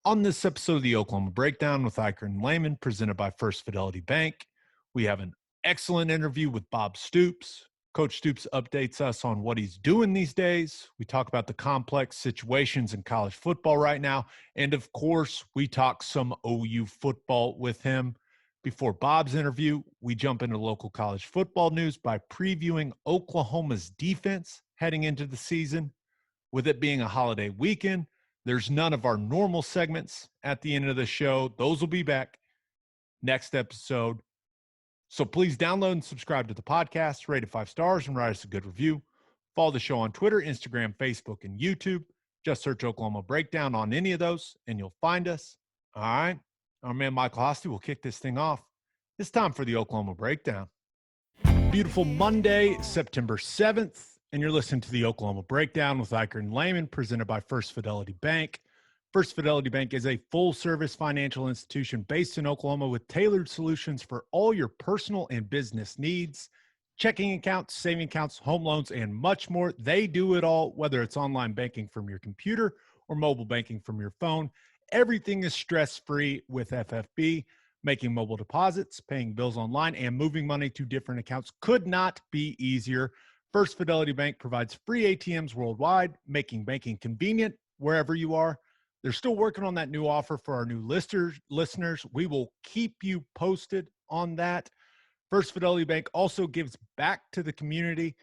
On this episode of the Oklahoma Breakdown with Ikard and Lehman, presented by First Fidelity Bank, we have an excellent interview with Bob Stoops. Coach Stoops updates us on what he's doing these days. We talk about the complex situations in college football right now. And of course, we talk some OU football with him. Before Bob's interview, we jump into local college football news by previewing Oklahoma's defense heading into the season. With it being a holiday weekend, there's none of our normal segments at the end of the show. Those will be back next episode. So please download and subscribe to the podcast, rate it 5 stars, and write us a good review. Follow the show on Twitter, Instagram, Facebook, and YouTube. Just search Oklahoma Breakdown on any of those, and you'll find us. All right. Our man Michael Hosty will kick this thing off. It's time for the Oklahoma Breakdown. Beautiful Monday, September 7th. And you're listening to the Oklahoma Breakdown with Ikard and Lehman, presented by First Fidelity Bank. First Fidelity Bank is a full-service financial institution based in Oklahoma with tailored solutions for all your personal and business needs. Checking accounts, saving accounts, home loans, and much more. They do it all, whether it's online banking from your computer or mobile banking from your phone. Everything is stress-free with FFB. Making mobile deposits, paying bills online, and moving money to different accounts could not be easier. First Fidelity Bank provides free ATMs worldwide, making banking convenient wherever you are. They're still working on that new offer for our new listeners. We will keep you posted on that. First Fidelity Bank also gives back to the community.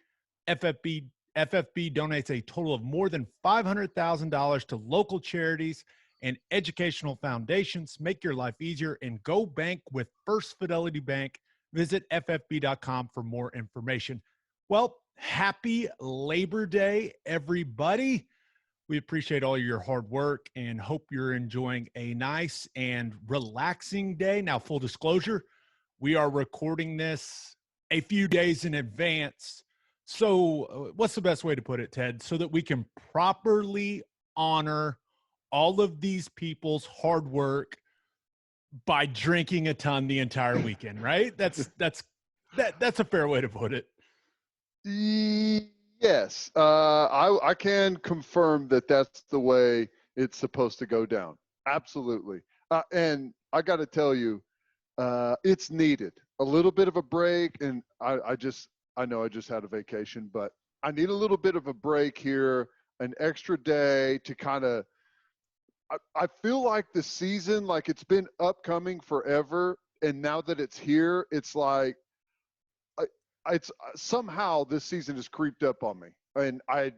FFB donates a total of more than $500,000 to local charities and educational foundations. Make your life easier and go bank with First Fidelity Bank. Visit ffb.com for more information. Well, happy Labor Day, everybody. We appreciate all your hard work and hope you're enjoying a nice and relaxing day. Now, full disclosure, we are recording this a few days in advance. So what's the best way to put it, Ted? So that we can properly honor all of these people's hard work by drinking a ton the entire weekend, right? That's a fair way to put it. Yes, I can confirm that that's the way it's supposed to go down. Absolutely. And I got to tell you, it's needed. A little bit of a break, and I know I just had a vacation, but I need a little bit of a break here, an extra day to kind of I feel like the season, like it's been upcoming forever, and now that it's here, it's like it's somehow this season has creeped up on me, and I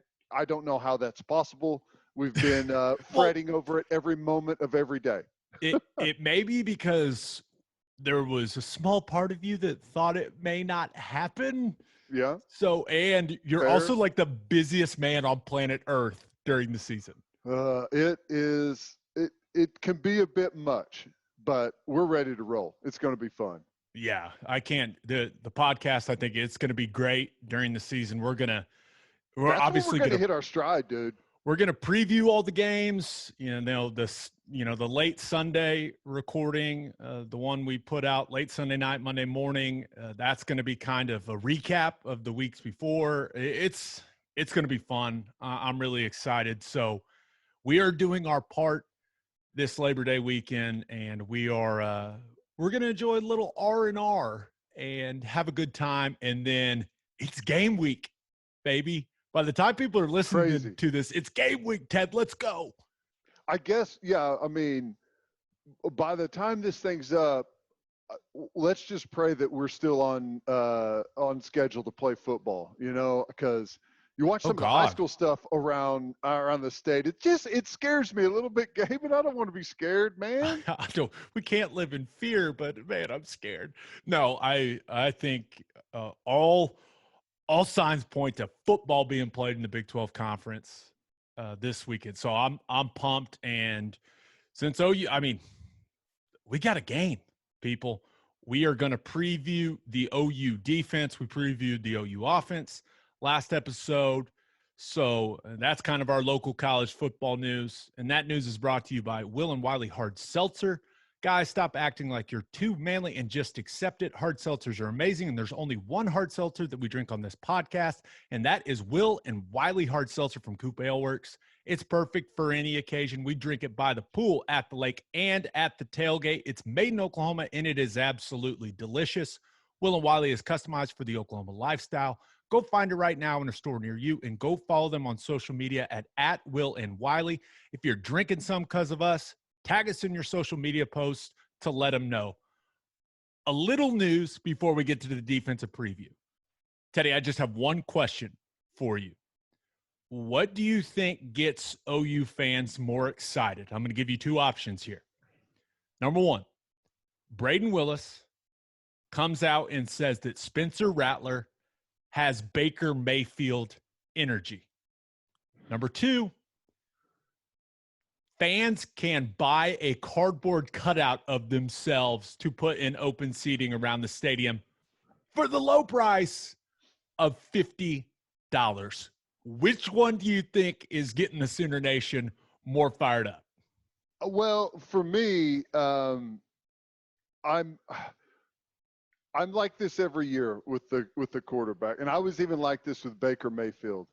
don't know how that's possible. We've been fretting over it every moment of every day. It may be because there was a small part of you that thought it may not happen. Yeah. So, and you're also like the busiest man on planet Earth during the season. It can be a bit much, but we're ready to roll. It's going to be fun. Yeah, I can't. The podcast, I think it's going to be great during the season. We're obviously going to hit our stride, dude. We're going to preview all the games. The late Sunday recording, the one we put out late Sunday night, Monday morning. That's going to be kind of a recap of the weeks before. It's going to be fun. I'm really excited. So we are doing our part this Labor Day weekend, and we're going to enjoy a little R&R and have a good time. And then it's game week, baby. By the time people are listening to this, it's game week, Ted. Let's go. I guess, yeah. I mean, by the time this thing's up, let's just pray that we're still on schedule to play football, because you watch some of the high school stuff around the state. It scares me a little bit, Gabe, and I don't want to be scared, man. We can't live in fear, but man, I'm scared. No, I think all signs point to football being played in the Big 12 Conference this weekend. So I'm pumped. And since OU, I mean, we got a game, people. We are going to preview the OU defense. We previewed the OU offense last episode. So that's kind of our local college football news. And that news is brought to you by Will and Wiley Hard Seltzer. Guys, stop acting like you're too manly and just accept it. Hard seltzers are amazing, and there's only one hard seltzer that we drink on this podcast, and that is Will and Wiley Hard Seltzer from Coop Ale Works. It's perfect for any occasion. We drink it by the pool, at the lake, and at the tailgate. It's made in Oklahoma, and it is absolutely delicious. Will and Wiley is customized for the Oklahoma lifestyle. Go find it right now in a store near you, and go follow them on social media at Will and Wiley. If you're drinking some because of us, tag us in your social media posts to let them know. A little news before we get to the defensive preview. Teddy, I just have one question for you. What do you think gets OU fans more excited? I'm going to give you two options here. Number one, Braden Willis comes out and says that Spencer Rattler has Baker Mayfield energy. Number two, fans can buy a cardboard cutout of themselves to put in open seating around the stadium for the low price of $50. Which one do you think is getting the Sooner Nation more fired up? Well, for me, I'm like this every year with the quarterback, and I was even like this with Baker Mayfield.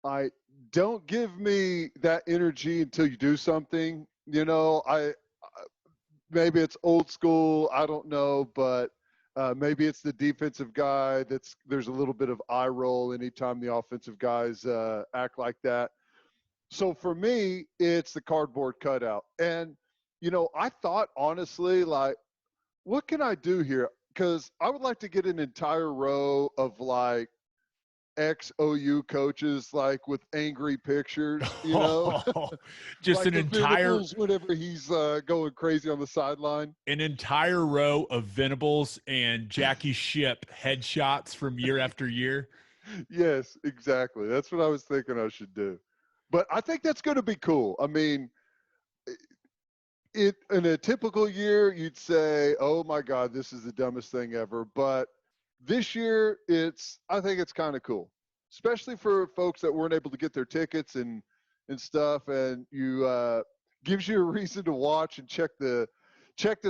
I don't give me that energy until you do something. You know, maybe it's old school, I don't know, but maybe it's the defensive guy there's a little bit of eye roll anytime the offensive guys act like that. So for me, it's the cardboard cutout. And, you know, I thought honestly, like, what can I do here? Because I would like to get an entire row of like ex-OU coaches, like with angry pictures, you know, just like an entire whenever he's going crazy on the sideline. An entire row of Venables and Jackie Shipp headshots from year after year. Yes, exactly. That's what I was thinking I should do. But I think that's going to be cool. I mean, in a typical year, you'd say, "Oh my God, this is the dumbest thing ever." But this year, I think it's kind of cool, especially for folks that weren't able to get their tickets and stuff. And gives you a reason to watch and check the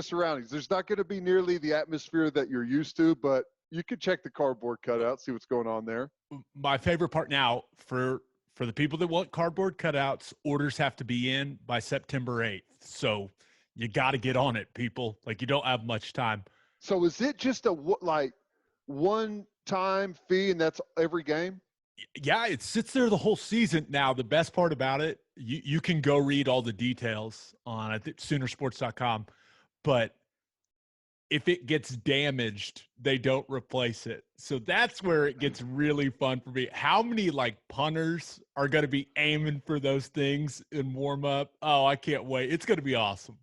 surroundings. There's not going to be nearly the atmosphere that you're used to, but you could check the cardboard cutout, see what's going on there. My favorite part now for the people that want cardboard cutouts, orders have to be in by September 8th. So you got to get on it, people. Like, you don't have much time. So is it just a one-time fee and that's every game? Yeah, it sits there the whole season. Now, the best part about it, you can go read all the details on I think Soonersports.com, but if it gets damaged, they don't replace it. So that's where it gets really fun for me. How many like punters are going to be aiming for those things in warm up? Oh, I can't wait. It's going to be awesome.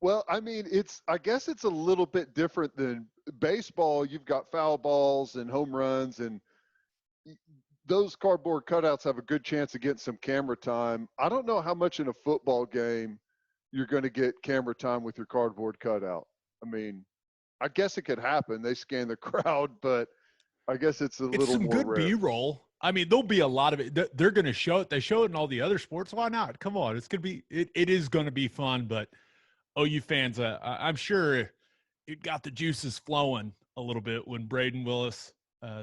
Well, I mean, I guess it's a little bit different than baseball. You've got foul balls and home runs, and those cardboard cutouts have a good chance of getting some camera time. I don't know how much in a football game you're going to get camera time with your cardboard cutout. I mean, I guess it could happen. They scan the crowd, but I guess it's little more rare. It's some good B-roll. I mean, there'll be a lot of it. They're going to show it. They show it in all the other sports. Why not? Come on. It's going to be – it is going to be fun. But OU fans, I'm sure it got the juices flowing a little bit when Braden Willis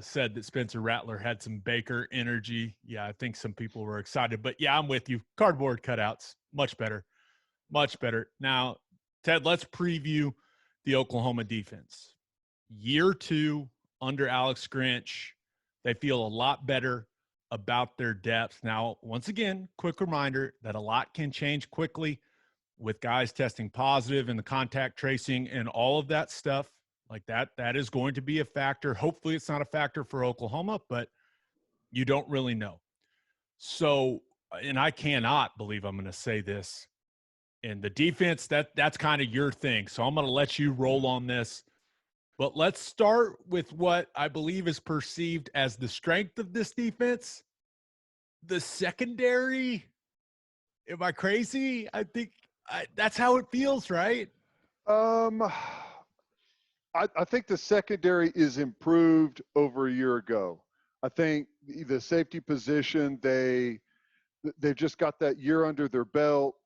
said that Spencer Rattler had some Baker energy. Yeah, I think some people were excited. But, yeah, I'm with you. Cardboard cutouts, much better. Much better. Now, Ted, let's preview – the Oklahoma defense. Year 2 under Alex Grinch, they feel a lot better about their depth. Now, once again, quick reminder that a lot can change quickly with guys testing positive and the contact tracing and all of that stuff like that. That is going to be a factor. Hopefully it's not a factor for Oklahoma, but you don't really know. So, and I cannot believe I'm going to say this, and the defense, that's kind of your thing. So I'm going to let you roll on this. But let's start with what I believe is perceived as the strength of this defense. The secondary. Am I crazy? I think that's how it feels, right? I think the secondary is improved over a year ago. I think the safety position, they've just got that year under their belt.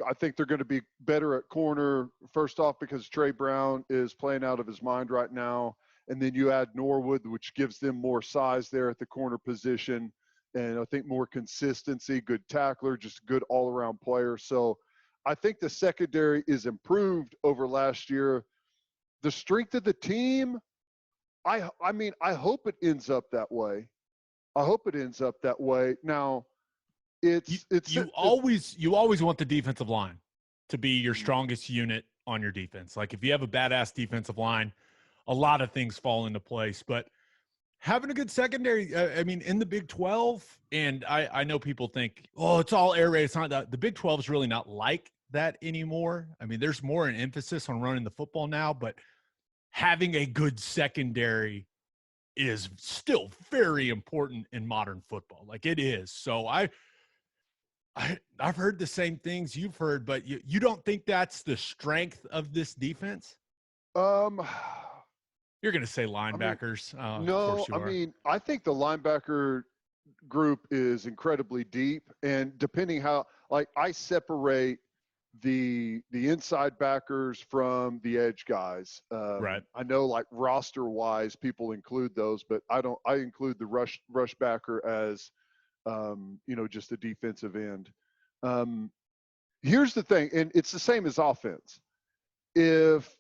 I think they're going to be better at corner, first off, because Trey Brown is playing out of his mind right now. And then you add Norwood, which gives them more size there at the corner position. and I think more consistency, good tackler, just a good all-around player. So I think the secondary is improved over last year. The strength of the team, I mean, I hope it ends up that way. I hope it ends up that way. Now, you always want the defensive line to be your strongest unit on your defense. Like if you have a badass defensive line, a lot of things fall into place. But having a good secondary, I mean, in the Big 12, and I know people think, oh, it's all air raid. It's not that. The Big 12 is really not like that anymore. I mean, there's more an emphasis on running the football now, but having a good secondary is still very important in modern football. Like it is. So I've heard the same things you've heard, but you don't think that's the strength of this defense? You're going to say linebackers. No, I think the linebacker group is incredibly deep, and depending how, like, I separate the inside backers from the edge guys. Right. I know, like, roster wise, people include those, but I don't. I include the rush backer as, just a defensive end. Here's the thing, and it's the same as offense. If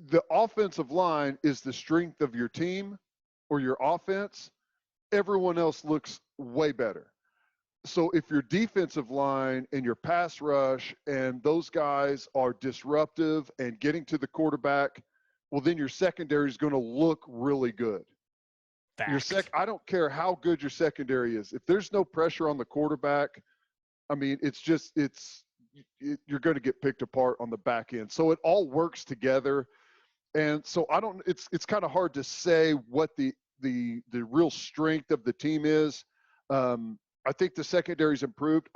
the offensive line is the strength of your team or your offense, everyone else looks way better. So if your defensive line and your pass rush and those guys are disruptive and getting to the quarterback, well, then your secondary is going to look really good. I don't care how good your secondary is. If there's no pressure on the quarterback, I mean, you're going to get picked apart on the back end. So it all works together. And so it's kind of hard to say what the real strength of the team is. I think the secondary's improved.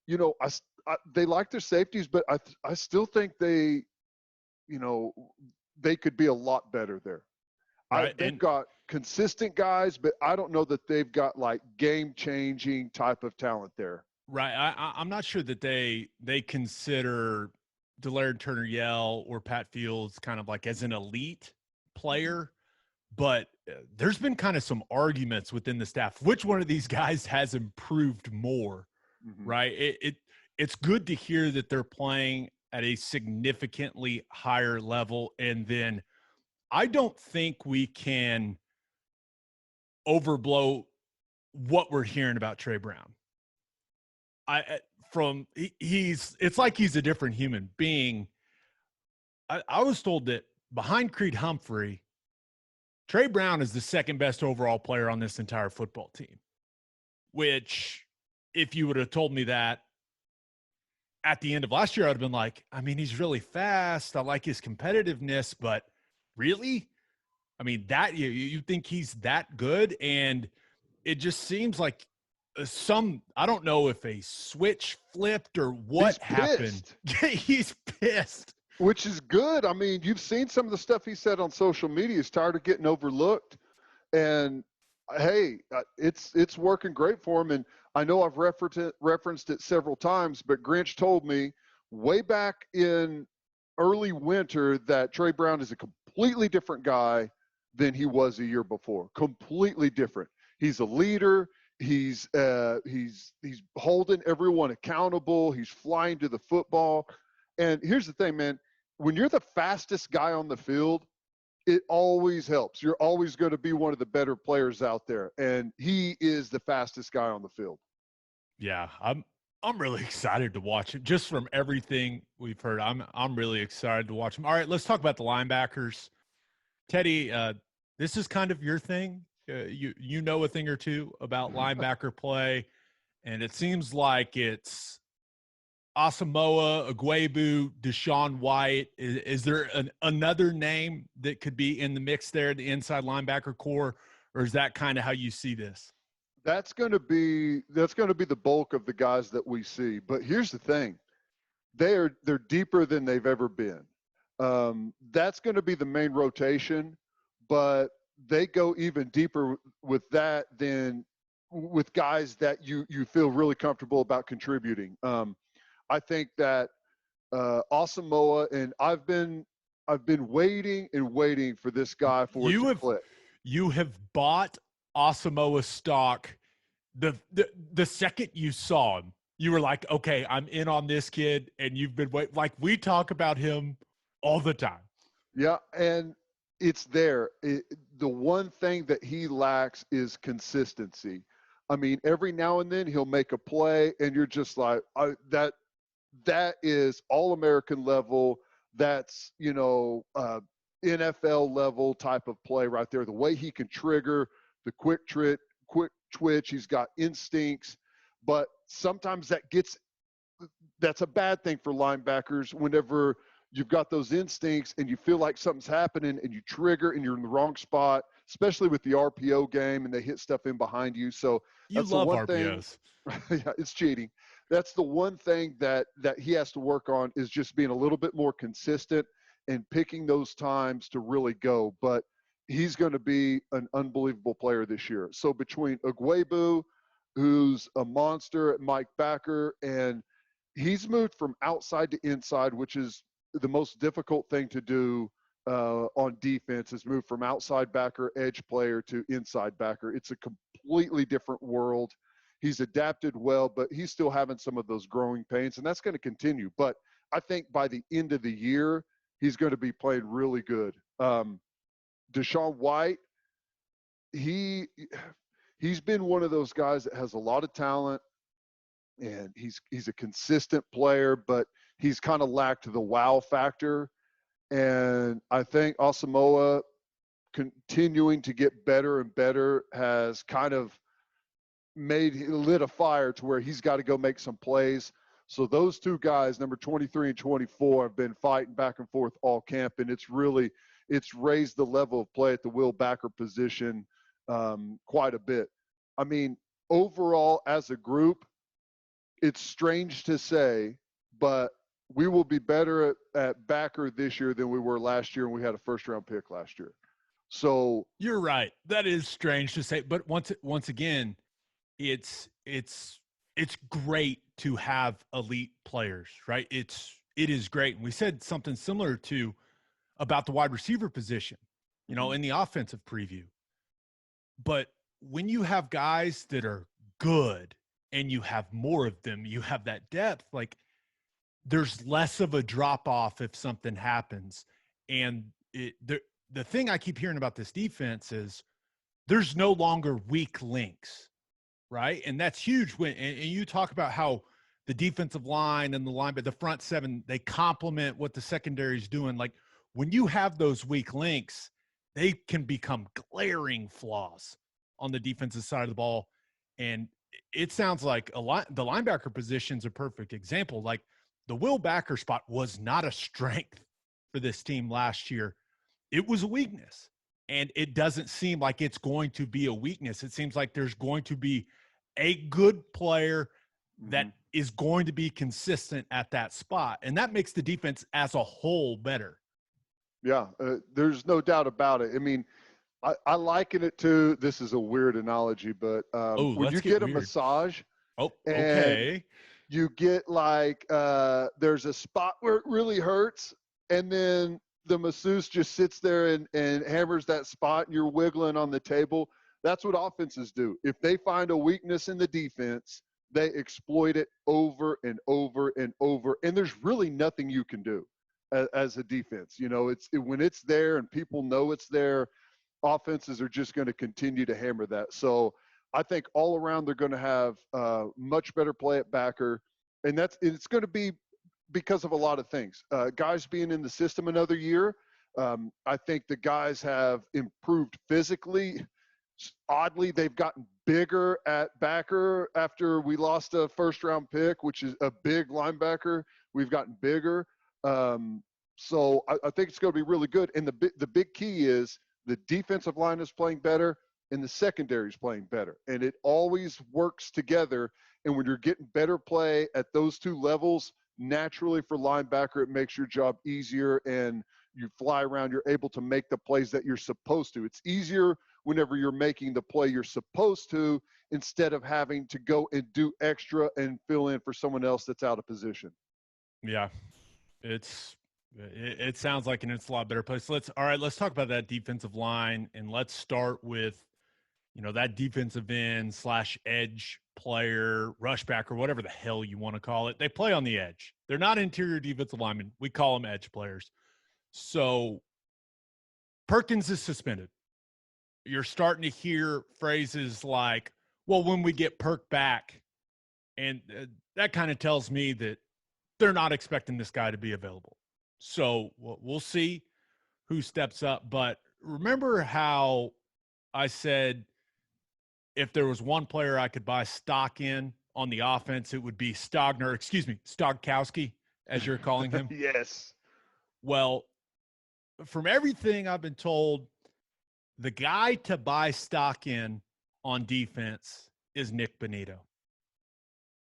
They like their safeties, but I still think they could be a lot better there. Right. They've got consistent guys, but I don't know that they've got like game-changing type of talent there. Right. I'm not sure that they consider Delaird Turner-Yell or Pat Fields kind of like as an elite player, but there's been kind of some arguments within the staff. Which one of these guys has improved more, right? It's good to hear that they're playing at a significantly higher level. And then I don't think we can overblow what we're hearing about Trey Brown. It's like he's a different human being. I was told that behind Creed Humphrey, Trey Brown is the second best overall player on this entire football team, which if you would have told me that at the end of last year, I'd have been like, I mean, he's really fast. I like his competitiveness, but really? I mean, that you think he's that good? And it just seems like I don't know if a switch flipped or what happened. He's pissed. Which is good. I mean, you've seen some of the stuff he said on social media. He's tired of getting overlooked. And, hey, it's working great for him. And I know I've referenced it several times, but Grinch told me way back in early winter that Trey Brown is a completely different guy than he was a year before. Completely different. He's a leader. He's holding everyone accountable. He's flying to the football. And here's the thing, man. When you're the fastest guy on the field, it always helps. You're always going to be one of the better players out there. And he is the fastest guy on the field. Yeah, I'm really excited to watch him. Just from everything we've heard, I'm really excited to watch him. All right, let's talk about the linebackers. Teddy, this is kind of your thing. You know a thing or two about linebacker play, and it seems like it's Asamoah, Ugwoegbu, Deshaun White. Is there another name that could be in the mix there, the inside linebacker core, or is that kind of how you see this? That's going to be the bulk of the guys that we see. But here's the thing: they're deeper than they've ever been. That's going to be the main rotation, but they go even deeper with that than with guys that you feel really comfortable about contributing. I think that Asamoah, and I've been waiting and waiting for this guy for it to click. You have bought Asamoah stock the second you saw him, you were like, okay, I'm in on this kid, and you've been waiting. Like, we talk about him all the time. Yeah, and it's there. The one thing that he lacks is consistency. I mean, every now and then he'll make a play, and you're just like, that is all-American level. That's, NFL level type of play right there. The way he can trigger the quick twitch, he's got instincts, but sometimes that's a bad thing for linebackers whenever you've got those instincts and you feel like something's happening and you trigger and you're in the wrong spot, especially with the RPO game and they hit stuff in behind you. So You that's the love one RPOs. thing. Yeah, it's cheating. That's the one thing that he has to work on, is just being a little bit more consistent and picking those times to really go. But he's going to be an unbelievable player this year. So between Ugwebu, who's a monster, Mike Backer, and he's moved from outside to inside, which is the most difficult thing to do on defense, is move from outside backer, edge player, to inside backer. It's a completely different world. He's adapted well, but he's still having some of those growing pains, and that's going to continue. But I think by the end of the year, he's going to be playing really good. Deshaun White, he's been one of those guys that has a lot of talent, and he's a consistent player, but he's kind of lacked the wow factor. And I think Asamoah continuing to get better and better has kind of lit a fire to where he's got to go make some plays. So those two guys, number 23 and 24, have been fighting back and forth all camp, and it's raised the level of play at the Will Backer position quite a bit. I mean, overall as a group, it's strange to say, but we will be better at backer this year than we were last year, and we had a first-round pick last year. So you're right. That is strange to say, but once again, it's great to have elite players, right? It is great. And we said something similar to about the wide receiver position, in the offensive preview. But when you have guys that are good and you have more of them, you have that depth, like, there's less of a drop off if something happens. And the thing I keep hearing about this defense is there's no longer weak links, right? And that's huge. And you talk about how the defensive line and the front seven, they complement what the secondary is doing. Like, when you have those weak links, they can become glaring flaws on the defensive side of the ball. And it sounds like the linebacker position's a perfect example. Like, the Will Backer spot was not a strength for this team last year. It was a weakness. And it doesn't seem like it's going to be a weakness. It seems like there's going to be a good player that is going to be consistent at that spot. And that makes the defense as a whole better. Yeah, there's no doubt about it. I mean, I liken it to, this is a weird analogy, but when you get a massage, okay, you get like there's a spot where it really hurts, and then the masseuse just sits there and hammers that spot, and you're wiggling on the table. That's what offenses do. If they find a weakness in the defense, they exploit it over and over and over, and there's really nothing you can do as a defense. When it's there and people know it's there, offenses are just going to continue to hammer that. So I think all around they're going to have much better play at backer, and it's going to be because of a lot of things. Guys being in the system another year, I think the guys have improved physically. Oddly, they've gotten bigger at backer after we lost a first-round pick, which is a big linebacker. We've gotten bigger. So I think it's going to be really good. And the big key is the defensive line is playing better and the secondary is playing better. And it always works together. And when you're getting better play at those two levels, naturally for linebacker, it makes your job easier, and you fly around, you're able to make the plays that you're supposed to. It's easier whenever you're making the play you're supposed to, instead of having to go and do extra and fill in for someone else that's out of position. Yeah, it sounds like it's a lot better place. Let's talk about that defensive line, and let's start with, that defensive end / edge player, rush back, or whatever the hell you want to call it. They play on the edge. They're not interior defensive linemen. We call them edge players. So Perkins is suspended. You're starting to hear phrases like, well, when we get Perk back, and that kind of tells me that they're not expecting this guy to be available. So we'll see who steps up. But remember how I said if there was one player I could buy stock in on the offense, it would be Stogkowski, as you're calling him? Yes. Well, from everything I've been told, the guy to buy stock in on defense is Nick Bonito.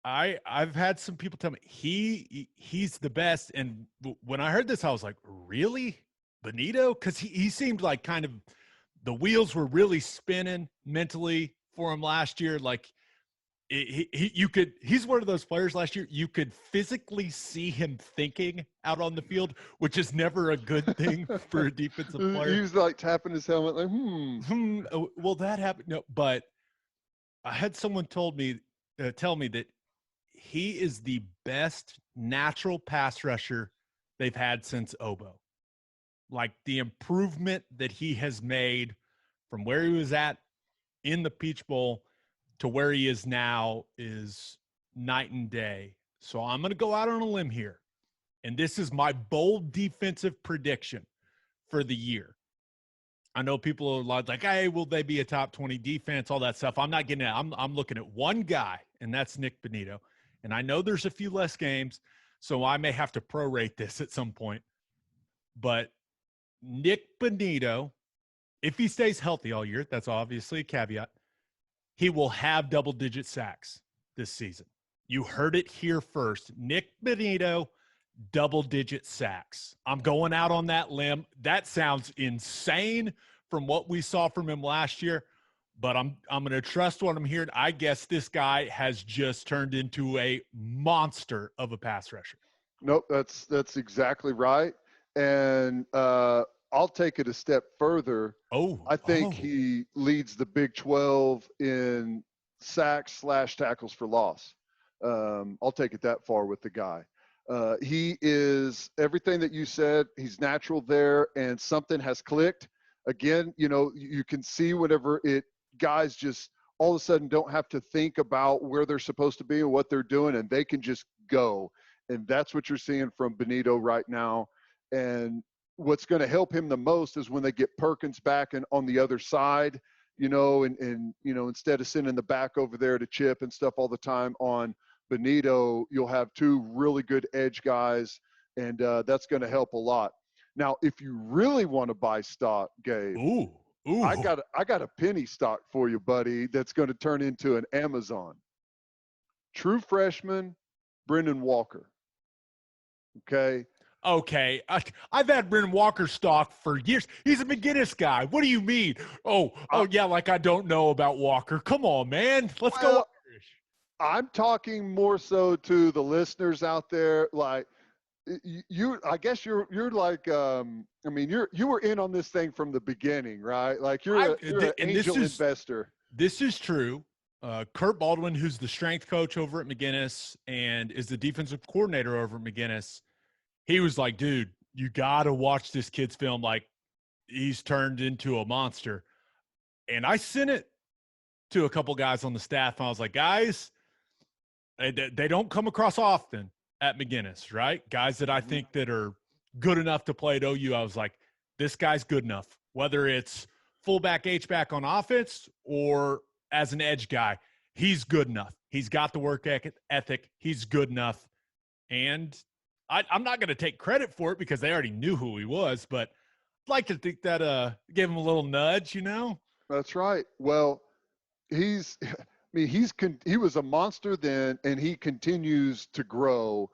I've had some people tell me he's the best. And when I heard this, I was like, really? Bonito? Because he seemed like kind of the wheels were really spinning mentally for him last year. Like he's one of those players last year, you could physically see him thinking out on the field, which is never a good thing for a defensive player. He was like tapping his helmet like, Well, that happened. No, but I had someone tell me that he is the best natural pass rusher they've had since Obo. Like the improvement that he has made from where he was at in the Peach Bowl to where he is now is night and day. So I'm going to go out on a limb here. And this is my bold defensive prediction for the year. I know people are like, hey, will they be a top 20 defense, all that stuff. I'm not getting it. I'm looking at one guy, and that's Nick Bonito. And I know there's a few less games, so I may have to prorate this at some point. But Nick Bonito, if he stays healthy all year, that's obviously a caveat, he will have double-digit sacks this season. You heard it here first. Nick Bonito, double-digit sacks. I'm going out on that limb. That sounds insane from what we saw from him last year, but I'm going to trust what I'm hearing. I guess this guy has just turned into a monster of a pass rusher. Nope, that's exactly right. And I'll take it a step further. I think he leads the Big 12 in sacks / tackles for loss. I'll take it that far with the guy. He is everything that you said. He's natural there, and something has clicked. Again, you can see whenever guys just all of a sudden don't have to think about where they're supposed to be and what they're doing, and they can just go. And that's what you're seeing from Bonito right now. And what's going to help him the most is when they get Perkins back and on the other side, and instead of sending the back over there to Chip and stuff all the time on Bonito, you'll have two really good edge guys, and that's going to help a lot. Now, if you really want to buy stock, Gabe, I got a penny stock for you, buddy, that's going to turn into an Amazon. True freshman, Brendan Walker. Okay. I've had Brendan Walker stock for years. He's a McGinnis guy. What do you mean? Yeah, like I don't know about Walker. Come on, man. Let's go. I'm talking more so to the listeners out there. Like I guess you're like, you were in on this thing from the beginning, right? Like you're an angel investor. This is true. Kurt Baldwin, who's the strength coach over at McGinnis and is the defensive coordinator over at McGinnis, he was like, dude, you got to watch this kid's film. Like, he's turned into a monster. And I sent it to a couple guys on the staff. And I was like, guys, they don't come across often at McGinnis, right? Guys that I think that are good enough to play at OU. I was like, this guy's good enough, whether it's fullback, H-back on offense or as an edge guy, he's good enough. He's got the work ethic. He's good enough. And I'm not going to take credit for it because they already knew who he was, but I'd like to think that gave him a little nudge, That's right. Well, he was a monster then, and he continues to grow.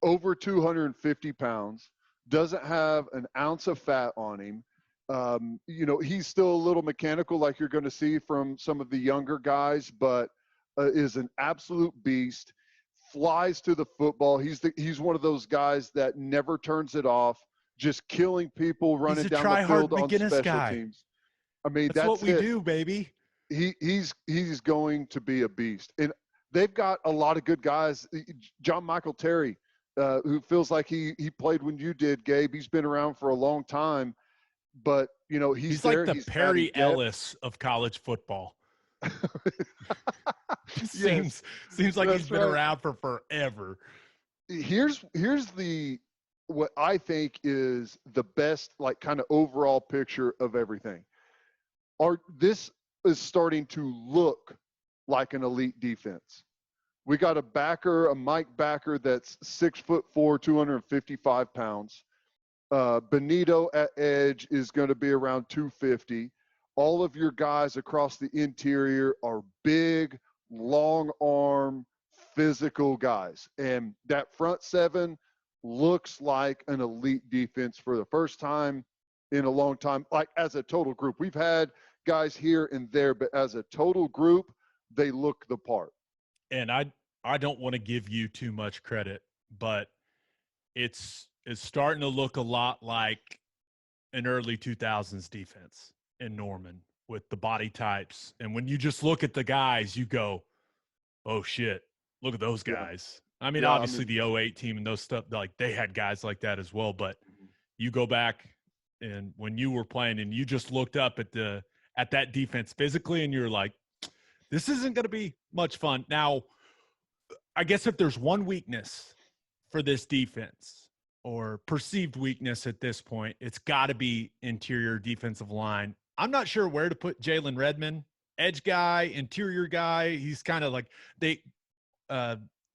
Over 250 pounds, doesn't have an ounce of fat on him. He's still a little mechanical like you're going to see from some of the younger guys, but is an absolute beast. Flies to the football. He's one of those guys that never turns it off, just killing people, running down the field on special teams. I mean, that's what we do, baby. he's going to be a beast. And they've got a lot of good guys. John Michael Terry, who feels like he played when you did, Gabe. He's been around for a long time, but he's like there. the He's adding Perry depth. Ellis of college football. Yes, seems like he's that's been right. around for forever. Here's the what I think is the best, like, kind of overall picture of everything. This is starting to look like an elite defense. We got a Mike backer that's 6'4", 255 pounds. Benito at edge is going to be around 250. All of your guys across the interior are big, long arm, physical guys. And that front seven looks like an elite defense for the first time in a long time, like as a total group. We've had guys here and there, but as a total group, they look the part. And I don't want to give you too much credit, but it's starting to look a lot like an early 2000s defense in Norman with the body types. And when you just look at the guys, you go, oh shit, look at those guys. Yeah. I mean, obviously the 08 team and those stuff, like they had guys like that as well, but you go back and when you were playing and you just looked up at that defense physically and you're like, this isn't going to be much fun. Now, I guess if there's one weakness for this defense or perceived weakness at this point, it's got to be interior defensive line. I'm not sure where to put Jalen Redmond, edge guy, interior guy. He's kind of like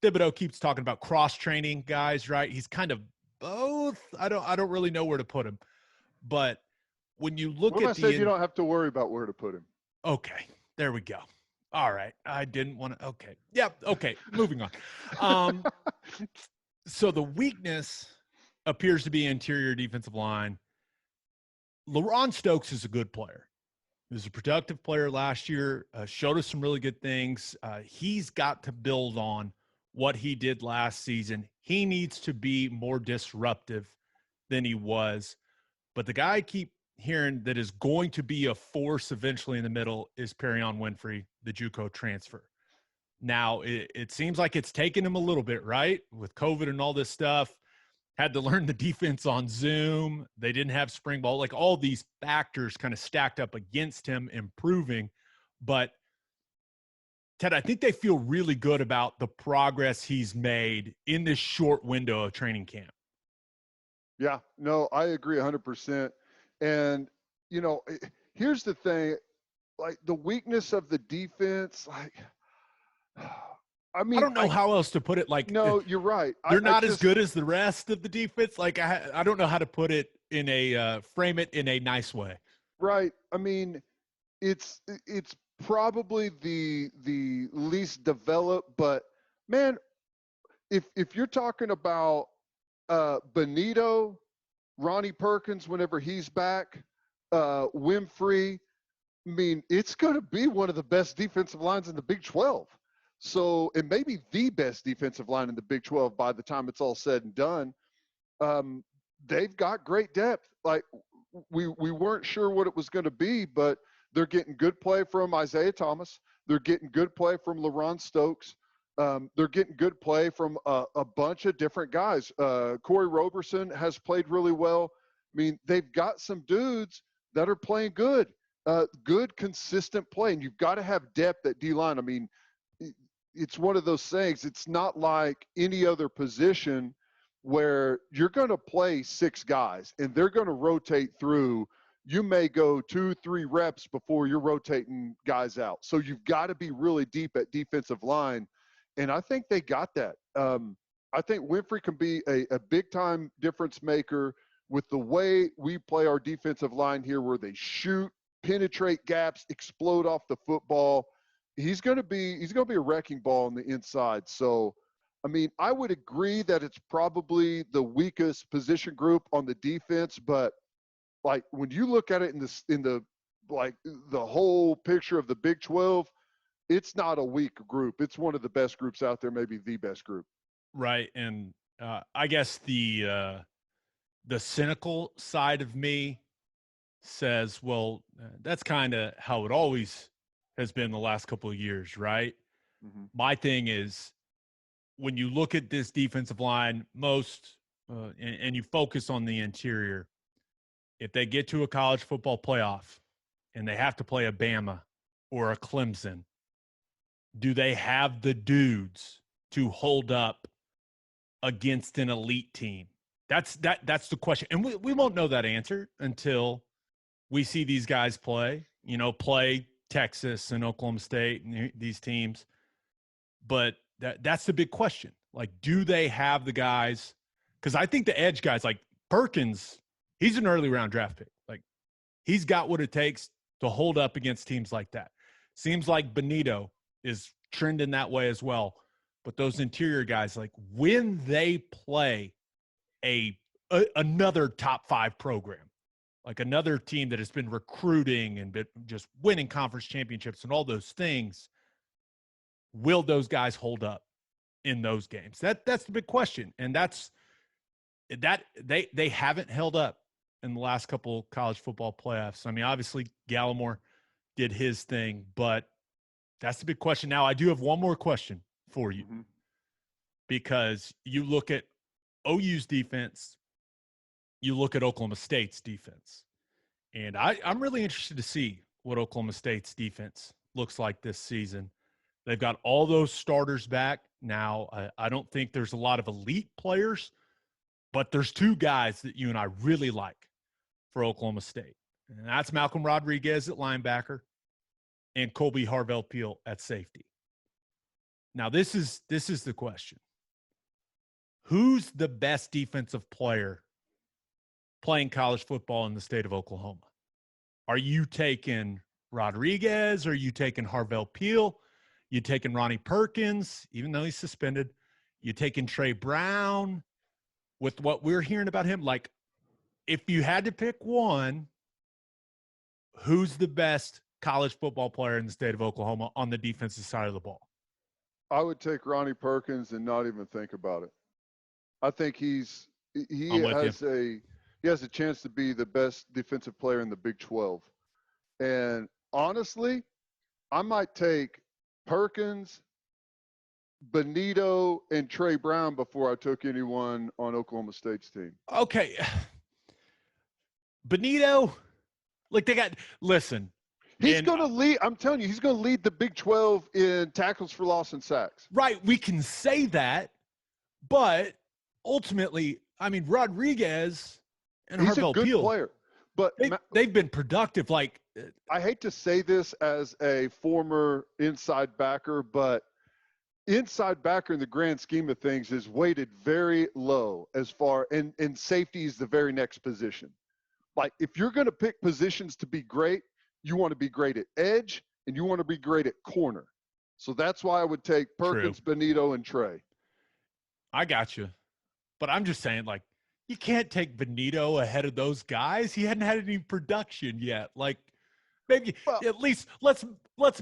Thibodeau keeps talking about cross-training guys, right? He's kind of both. I don't really know where to put him. But when you look When at I said you don't have to worry about where to put him. Okay, there we go. All right. I didn't want to. Okay. Yep. Okay. Moving on. So the weakness appears to be interior defensive line. LaRon Stokes is a good player. He was a productive player last year, showed us some really good things. He's got to build on what he did last season. He needs to be more disruptive than he was. But the guy I keep hearing that is going to be a force eventually in the middle is Perion Winfrey, the JUCO transfer. Now, it seems like it's taken him a little bit, right? With COVID and all this stuff. Had to learn the defense on Zoom. They didn't have spring ball. Like all these factors kind of stacked up against him improving. But, Ted, I think they feel really good about the progress he's made in this short window of training camp. Yeah, no, I agree 100%. And, here's the thing, like the weakness of the defense, like, I mean, I don't know how else to put it. Like, no, you're right. They're not as good as the rest of the defense. Like, I don't know how to put it in a frame it in a nice way. Right. I mean, it's probably the least developed, but man, if you're talking about Benito, Ronnie Perkins, whenever he's back, Winfrey, I mean, it's going to be one of the best defensive lines in the Big 12. So it may be the best defensive line in the Big 12 by the time it's all said and done. They've got great depth. Like we weren't sure what it was going to be, but they're getting good play from Isaiah Thomas. They're getting good play from LaRon Stokes. They're getting good play from a bunch of different guys. Corey Roberson has played really well. I mean, they've got some dudes that are playing good, good, consistent play. And you've got to have depth at D-line. I mean, it's one of those things. It's not like any other position where you're going to play six guys and they're going to rotate through. You may go 2-3 reps before you're rotating guys out. So you've got to be really deep at defensive line. And I think they got that. I think Winfrey can be a big-time difference maker with the way we play our defensive line here, where they shoot, penetrate gaps, explode off the football. He's going to be a wrecking ball on the inside. So, I mean, I would agree that it's probably the weakest position group on the defense, but like when you look at it in the whole picture of the Big 12, it's not a weak group. It's one of the best groups out there, maybe the best group. Right. And I guess the cynical side of me says, well, that's kind of how it always has been the last couple of years, right? Mm-hmm. My thing is when you look at this defensive line, and you focus on the interior, if they get to a college football playoff and they have to play a Bama or a Clemson, do they have the dudes to hold up against an elite team? That's the question. And we won't know that answer until we see these guys play Texas and Oklahoma State and these teams. But that's the big question. Like, do they have the guys? Because I think the edge guys, like Perkins, he's an early round draft pick. Like, he's got what it takes to hold up against teams like that. Seems like Benito is trending that way as well. But those interior guys, like when they play another top 5 program, like another team that has been recruiting and been just winning conference championships and all those things, will those guys hold up in those games? That's the big question. And they haven't held up in the last couple college football playoffs. I mean, obviously Gallimore did his thing, but that's the big question. Now, I do have one more question for you, because you look at OU's defense, you look at Oklahoma State's defense, and I'm really interested to see what Oklahoma State's defense looks like this season. They've got all those starters back. Now, I don't think there's a lot of elite players, but there's 2 guys that you and I really like for Oklahoma State. And that's Malcolm Rodriguez at linebacker and Colby Harvell-Peel at safety. Now, this is the question. Who's the best defensive player playing college football in the state of Oklahoma? Are you taking Rodriguez? Or are you taking Harvell-Peel? You taking Ronnie Perkins, even though he's suspended? You taking Trey Brown? With what we're hearing about him, like, if you had to pick one, who's the best college football player in the state of Oklahoma on the defensive side of the ball? I would take Ronnie Perkins and not even think about it. I think he has a chance to be the best defensive player in the Big 12. And honestly, I might take Perkins, Benito, and Trey Brown before I took anyone on Oklahoma State's team. Okay. Benito, like listen. He's going to lead. I'm telling you, he's going to lead the Big 12 in tackles for loss and sacks. Right. We can say that, but ultimately, I mean, Rodriguez and he's Harvell-Peel, a good player, but they've been productive. Like, I hate to say this as a former inside backer, but inside backer in the grand scheme of things is weighted very low as far, and safety is the very next position. Like, if you're going to pick positions to be great, you want to be great at edge and you want to be great at corner. So that's why I would take Perkins, True. Benito, and Trey. I got you. But I'm just saying, like, you can't take Benito ahead of those guys. He hadn't had any production yet. Like, maybe at least let's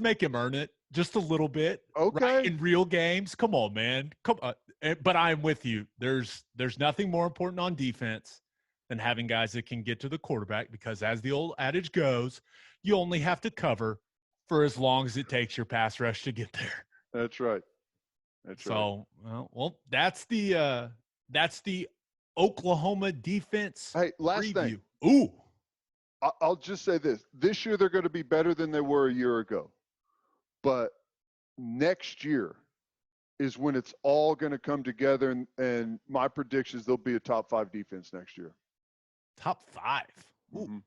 make him earn it just a little bit. Okay. Right? In real games. Come on, man. Come on. But I'm with you. There's nothing more important on defense than having guys that can get to the quarterback, because as the old adage goes, you only have to cover for as long as it takes your pass rush to get there. That's right. So, well, that's the Oklahoma defense. Hey, last preview. thing. Ooh. I'll just say this. This year they're going to be better than they were a year ago. But next year is when it's all going to come together, and my prediction is they'll be a top 5 defense next year. Top 5? Ooh. Mm-hmm.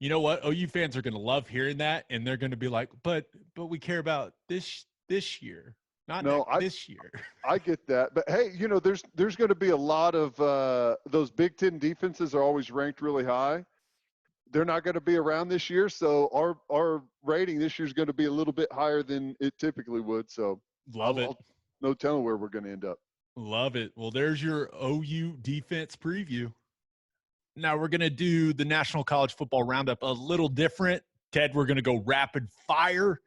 You know what? OU fans are going to love hearing that, and they're going to be like, but we care about this year. This year. I get that. But, hey, there's going to be a lot of those Big Ten defenses are always ranked really high. They're not going to be around this year, so our rating this year is going to be a little bit higher than it typically would. So love it. No telling where we're going to end up. Love it. Well, there's your OU defense preview. Now we're going to do the National College Football Roundup a little different. Ted, we're going to go rapid fire.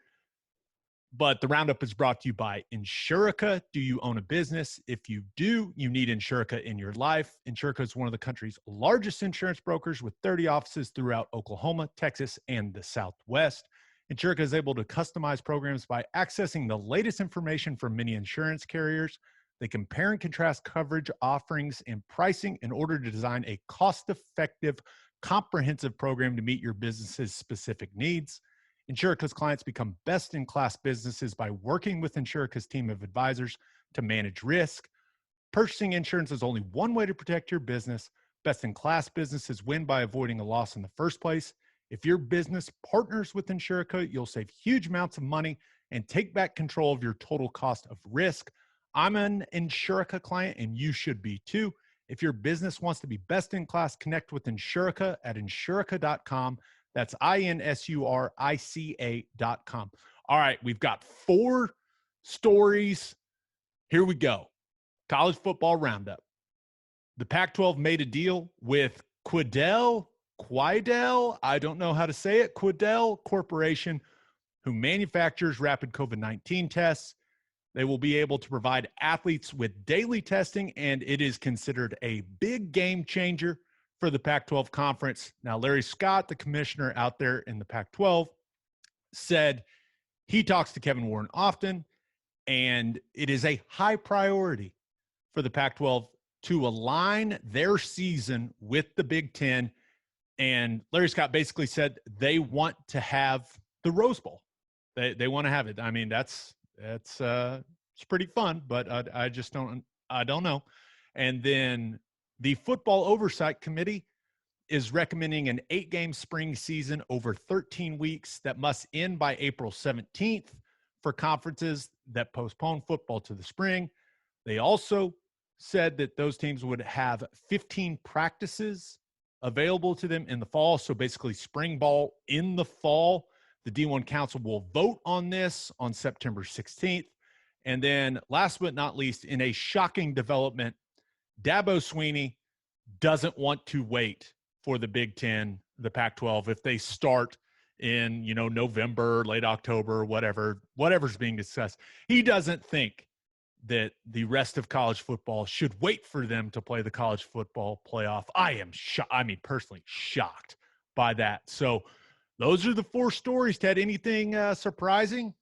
But the roundup is brought to you by Insurica. Do you own a business? If you do, you need Insurica in your life. Insurica is one of the country's largest insurance brokers with 30 offices throughout Oklahoma, Texas, and the Southwest. Insurica is able to customize programs by accessing the latest information from many insurance carriers. They compare and contrast coverage offerings and pricing in order to design a cost-effective, comprehensive program to meet your business's specific needs. Insurica's clients become best-in-class businesses by working with Insurica's team of advisors to manage risk. Purchasing insurance is only one way to protect your business. Best-in-class businesses win by avoiding a loss in the first place. If your business partners with Insurica, you'll save huge amounts of money and take back control of your total cost of risk. I'm an Insurica client, and you should be too. If your business wants to be best in class, connect with Insurica at insurica.com. That's INSURICA.com. All right, we've got 4 stories. Here we go. College Football Roundup. The Pac-12 made a deal with Quidel, I don't know how to say it, Quidel Corporation, who manufactures rapid COVID-19 tests. They will be able to provide athletes with daily testing, and it is considered a big game changer for the Pac-12 conference. Now, Larry Scott, the commissioner out there in the Pac-12, said he talks to Kevin Warren often, and it is a high priority for the Pac-12 to align their season with the Big Ten. And Larry Scott basically said they want to have the Rose Bowl. They want to have it. I mean, it's pretty fun, but I don't know. And then the Football Oversight Committee is recommending an 8-game spring season over 13 weeks that must end by April 17th for conferences that postpone football to the spring. They also said that those teams would have 15 practices available to them in the fall. So basically spring ball in the fall. The D1 Council will vote on this on September 16th. And then last but not least, in a shocking development, Dabo Swinney doesn't want to wait for the Big Ten, the Pac-12, if they start in, November, late October, whatever's being discussed. He doesn't think that the rest of college football should wait for them to play the college football playoff. I am personally shocked by that. So those are the 4 stories. Ted, anything surprising?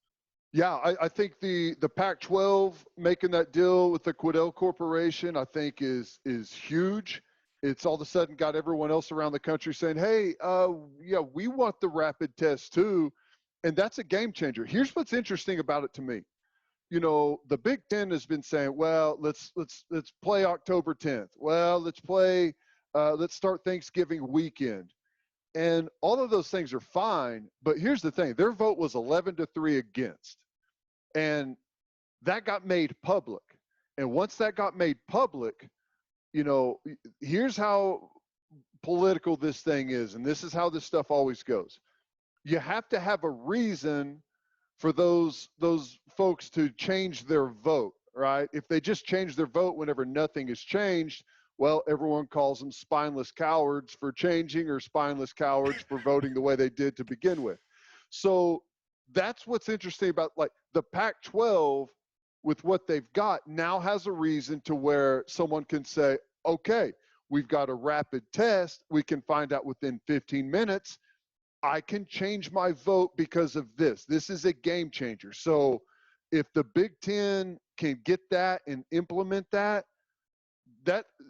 Yeah, I think the Pac-12 making that deal with the Quidel Corporation, I think is huge. It's all of a sudden got everyone else around the country saying, hey, yeah, we want the rapid test too. And that's a game changer. Here's what's interesting about it to me. The Big Ten has been saying, well, let's play October 10th. Well, let's start Thanksgiving weekend. And all of those things are fine. But here's the thing. Their vote was 11-3 against. And that got made public. And once that got made public, here's how political this thing is. And this is how this stuff always goes. You have to have a reason for those folks to change their vote, right? If they just change their vote whenever nothing has changed, well, everyone calls them spineless cowards for changing or spineless cowards for voting the way they did to begin with. So that's what's interesting about the Pac-12 with what they've got now has a reason to where someone can say, okay, we've got a rapid test. We can find out within 15 minutes. I can change my vote because of this. This is a game changer. So if the Big Ten can get that and implement that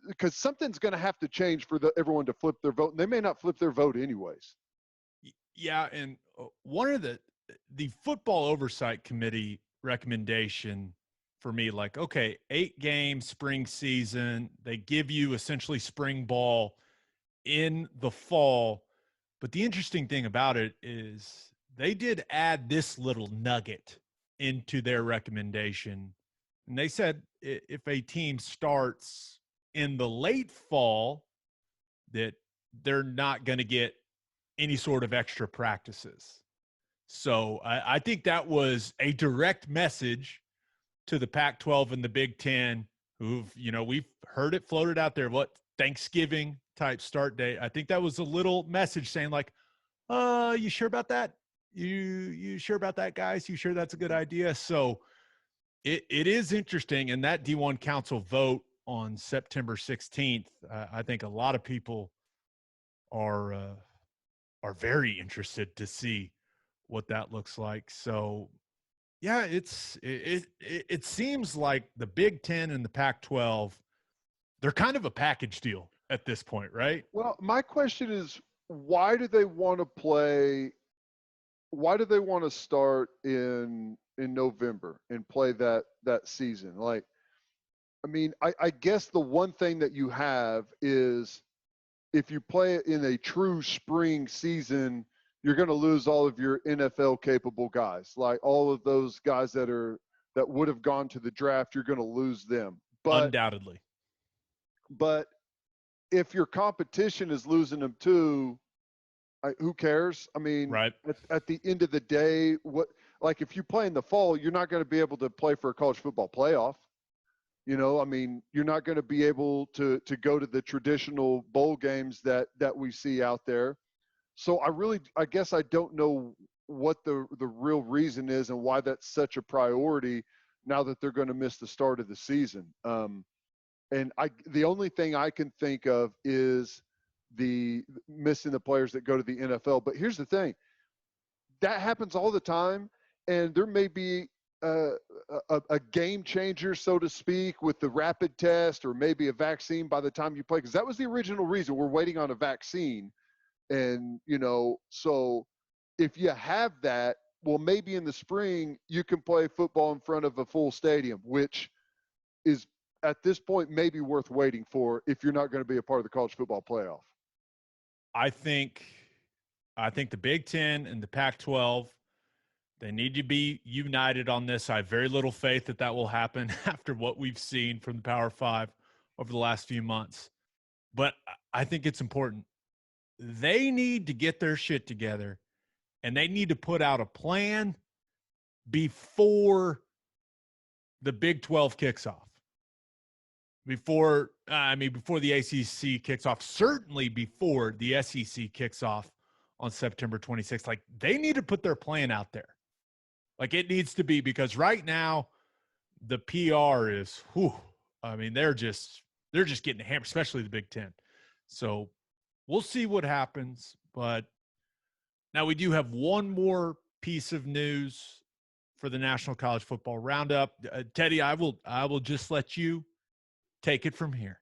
because something's going to have to change for everyone to flip their vote. And they may not flip their vote anyways. Yeah, and one of the Football Oversight Committee recommendation for me, 8-game spring season. They give you essentially spring ball in the fall. But the interesting thing about it is they did add this little nugget into their recommendation. And they said if a team starts in the late fall, that they're not going to get any sort of extra practices. So I think that was a direct message to the Pac-12 and the Big Ten, who've, we've heard it floated out there, Thanksgiving type start date. I think that was a little message saying you sure about that? You sure about that, guys? You sure that's a good idea? So it is interesting. And that D1 Council vote on September 16th, I think a lot of people are very interested to see what that looks like. So yeah, it seems like the Big Ten and the Pac-12, they're kind of a package deal at this point, right? Well, my question is, why do they want to play? Why do they want to start in November and play that season? Like, I mean, I guess the one thing that you have is if you play it in a true spring season, you're going to lose all of your NFL capable guys, like all of those guys that would have gone to the draft. You're going to lose them. Undoubtedly. But if your competition is losing them too, who cares? I mean, Right. at the end of the day, what like if you play in the fall, you're not going to be able to play for a college football playoff. You know, I mean, you're not going to be able to go to the traditional bowl games that we see out there. So I guess I don't know what the real reason is and why that's such a priority now that they're going to miss the start of the season. And the only thing I can think of is the missing the players that go to the NFL. But here's the thing, that happens all the time, and there may be a game changer, so to speak, with the rapid test or maybe a vaccine by the time you play, because that was the original reason we're waiting on a vaccine. And, you know, so if you have that, well, maybe in the spring you can play football in front of a full stadium, which is at this point maybe worth waiting for if you're not going to be a part of the college football playoff. I think the Big Ten and the Pac-12, they need to be united on this. I have very little faith that that will happen after what we've seen from the Power Five over the last few months. But I think it's important. They need to get their shit together, and they need to put out a plan before the Big 12 kicks off. Before the ACC kicks off, certainly before the SEC kicks off on September 26th. Like, they need to put their plan out there. Like, it needs to be, because right now the PR is, I mean, they're just getting hammered, especially the Big Ten. So we'll see what happens. But now we do have one more piece of news for the National College Football Roundup. Teddy, I will just let you take it from here.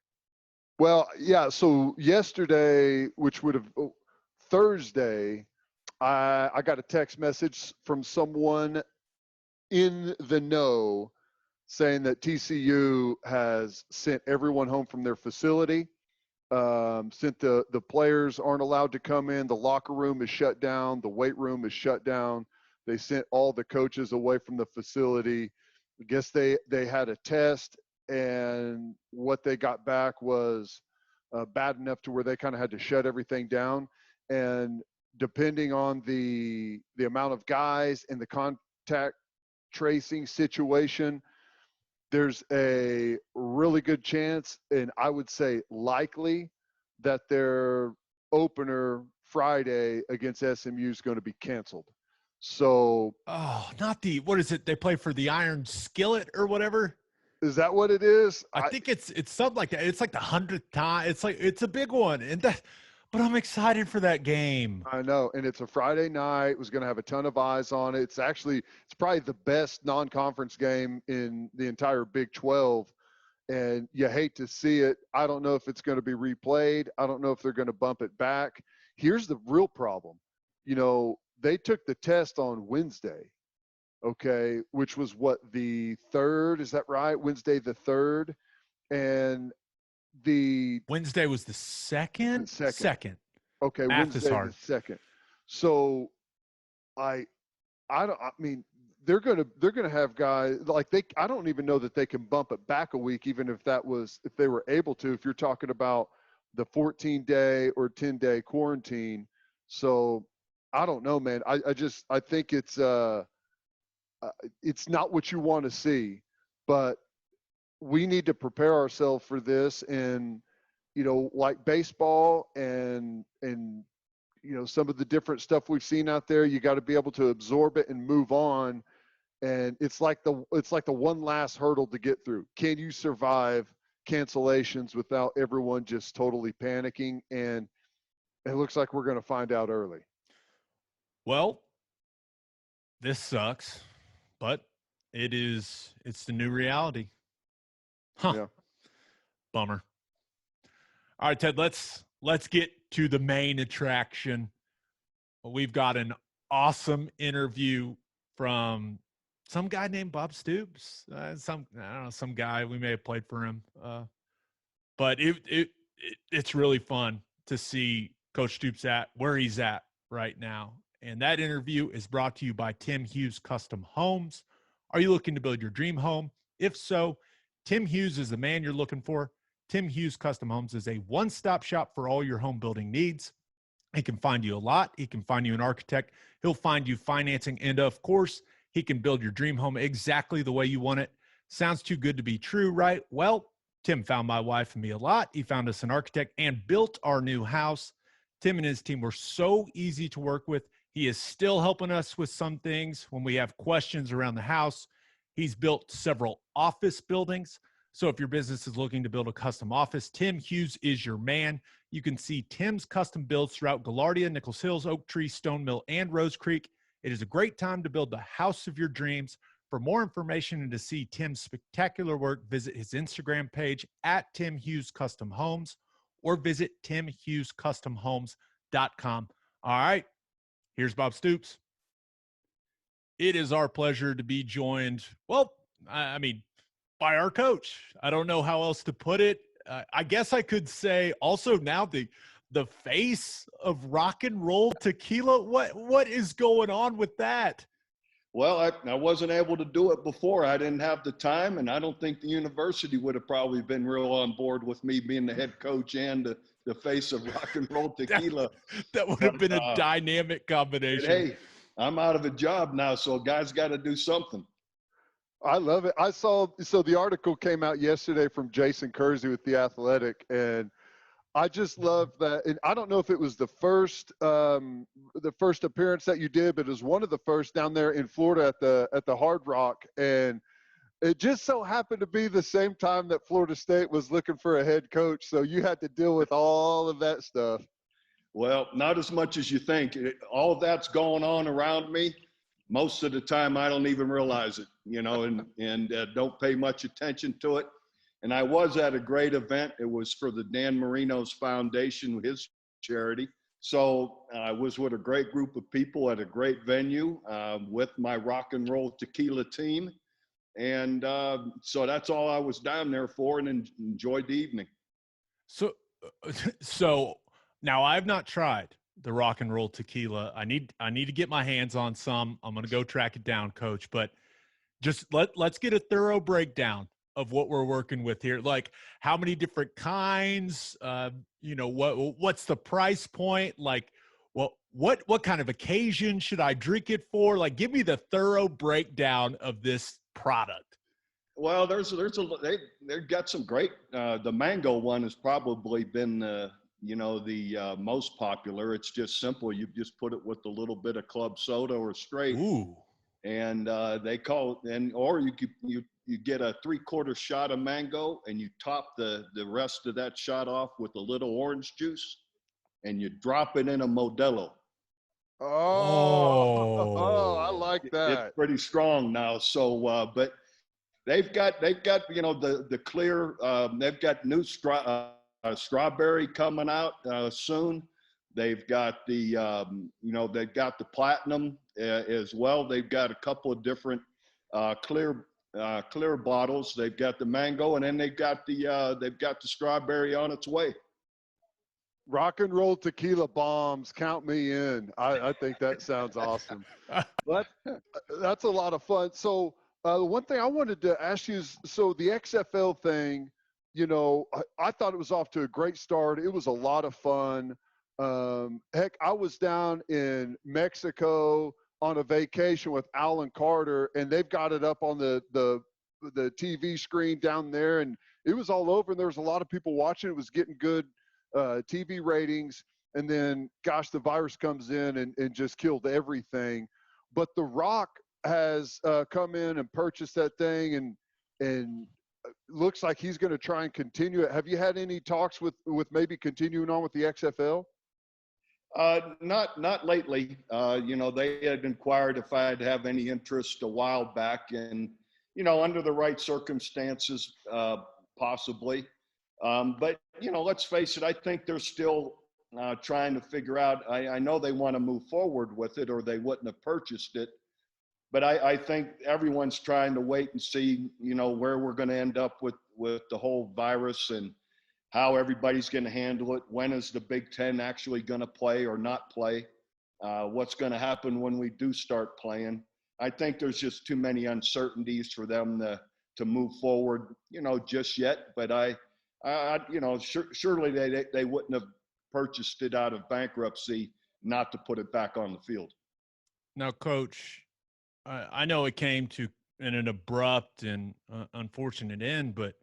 Well, yeah. So yesterday, which would have Thursday, I got a text message from someone in the know saying that TCU has sent everyone home from their facility. Sent the players aren't allowed to come in. The locker room is shut down. The weight room is shut down. They sent all the coaches away from the facility. I guess they had a test, and what they got back was bad enough to where they kind of had to shut everything down. And depending on the amount of guys and the contact tracing situation, there's a really good chance, and I would say likely, that their opener Friday against SMU is going to be canceled. So, not what is it? They play for the Iron Skillet or whatever. Is that what it is? I think it's something like that. It's like the 100th time. It's a big one, but I'm excited for that game. I know, and it's a Friday night. It was going to have a ton of eyes on it. It's probably the best non-conference game in the entire Big 12, and you hate to see it. I don't know if it's going to be replayed. I don't know if they're going to bump it back. Here's the real problem. You know, they took the test on Wednesday, okay, which was the 3rd, is that right? Wednesday the 3rd, and the Wednesday was the second. Second. Okay, Math Wednesday is hard. the 2nd. So I mean, they're gonna have guys like I don't even know that they can bump it back a week, even if they were able to, if you're talking about the 14-day or 10-day quarantine. So I don't know, man. I think it's not what you want to see, but we need to prepare ourselves for this. And, you know, like baseball and you know, some of the different stuff we've seen out there, you got to be able to absorb it and move on. And it's like the one last hurdle to get through. Can you survive cancellations without everyone just totally panicking? And it looks like we're going to find out early. Well, this sucks, but it's the new reality. Huh. Yeah. Bummer. All right, Ted, let's get to the main attraction. We've got an awesome interview from some guy named Bob Stoops. I don't know, some guy, we may have played for him. But it's really fun to see Coach Stoops at where he's at right now. And that interview is brought to you by Tim Hughes Custom Homes. Are you looking to build your dream home? If so, Tim Hughes is the man you're looking for. Tim Hughes Custom Homes is a one-stop shop for all your home building needs. He can find you a lot. He can find you an architect. He'll find you financing. And of course, he can build your dream home exactly the way you want it. Sounds too good to be true, right? Well, Tim found my wife and me a lot. He found us an architect and built our new house. Tim and his team were so easy to work with. He is still helping us with some things when we have questions around the house. He's built several office buildings. So if your business is looking to build a custom office, Tim Hughes is your man. You can see Tim's custom builds throughout Gaillardia, Nichols Hills, Oak Tree, Stone Mill, and Rose Creek. It is a great time to build the house of your dreams. For more information and to see Tim's spectacular work, visit his Instagram page at Tim Hughes Custom Homes or visit timhughescustomhomes.com. All right, here's Bob Stoops. It is our pleasure to be joined, well, I mean, by our coach. I don't know how else to put it. I guess I could say also now the face of rock and roll tequila. What is going on with that? Well, I wasn't able to do it before. I didn't have the time, and I don't think the university would have probably been real on board with me being the head coach and the face of rock and roll tequila. That would have been a dynamic combination. Hey, I'm out of a job now, so guys got to do something. I love it. I saw, so the article came out yesterday from Jason Kersey with The Athletic, and I just love that. And I don't know if it was the first appearance that you did, but it was one of the first down there in Florida at the Hard Rock. And it just so happened to be the same time that Florida State was looking for a head coach. So you had to deal with all of that stuff. Well, not as much as you think. All of that's going on around me. Most of the time, I don't even realize it, and don't pay much attention to it. And I was at a great event. It was for the Dan Marino's Foundation, his charity. So I was with a great group of people at a great venue with my rock and roll tequila team. And so that's all I was down there for, and enjoyed the evening. So now I've not tried the rock and roll tequila. I need to get my hands on some. I'm going to go track it down, Coach, but just let's get a thorough breakdown of what we're working with here. Like how many different kinds, what's the price point? Like what kind of occasion should I drink it for? Like, give me the thorough breakdown of this product. Well, they've got some great, the mango one has probably been, the most popular. It's just simple. You just put it with a little bit of club soda or straight. Ooh. And they call it, or you get a 3/4 shot of mango and you top the rest of that shot off with a little orange juice and you drop it in a Modelo. Oh, I like that. It's pretty strong now. So, but they've got the clear. They've got new strawberry coming out soon. They've got they've got the platinum as well. They've got a couple of different clear bottles. They've got the mango, and then they've got the strawberry on its way. Rock and roll tequila bombs, count me in. I think that sounds awesome. But that's a lot of fun. So one thing I wanted to ask you is, so the XFL thing, I thought it was off to a great start. It was a lot of fun. Heck, I was down in Mexico on a vacation with Alan Carter, and they've got it up on the TV screen down there, and it was all over, and there was a lot of people watching. It was getting good TV ratings, and then, gosh, the virus comes in and just killed everything. But The Rock has come in and purchased that thing, and looks like he's going to try and continue it. Have you had any talks with maybe continuing on with the XFL? Not lately. They had inquired if I'd have any interest a while back, and under the right circumstances, possibly. But let's face it. I think they're still trying to figure out. I know they want to move forward with it, or they wouldn't have purchased it. But I think everyone's trying to wait and see, where we're going to end up with the whole virus and how everybody's going to handle it. When is the Big Ten actually going to play or not play? What's going to happen when we do start playing? I think there's just too many uncertainties for them to move forward, just yet. But surely they wouldn't have purchased it out of bankruptcy not to put it back on the field. Now, Coach, I know it came to an abrupt and unfortunate end, but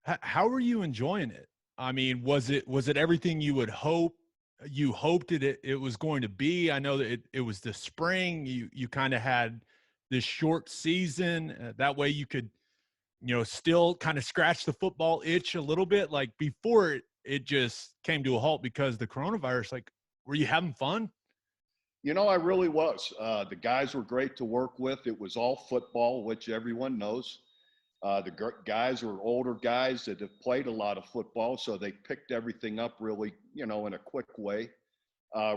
how are you enjoying it? I mean, was it everything you hoped it was going to be? I know that it was the spring. You kind of had this short season. That way you could, still kind of scratch the football itch a little bit. Like before it just came to a halt because of the coronavirus. Like, were you having fun? I really was. The guys were great to work with. It was all football, which everyone knows. The guys were older guys that have played a lot of football, so they picked everything up really, in a quick way.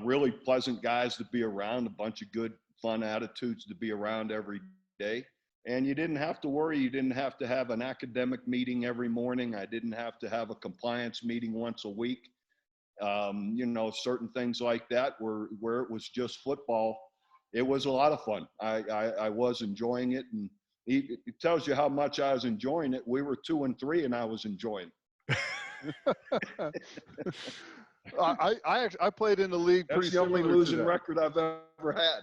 Really pleasant guys to be around, a bunch of good, fun attitudes to be around every day. And you didn't have to worry. You didn't have to have an academic meeting every morning. I didn't have to have a compliance meeting once a week. Certain things like that where it was just football. It was a lot of fun. I was enjoying it, and it tells you how much I was enjoying it. We were 2-3, and I was enjoying it. I played in the league. That's the only losing record I've ever had.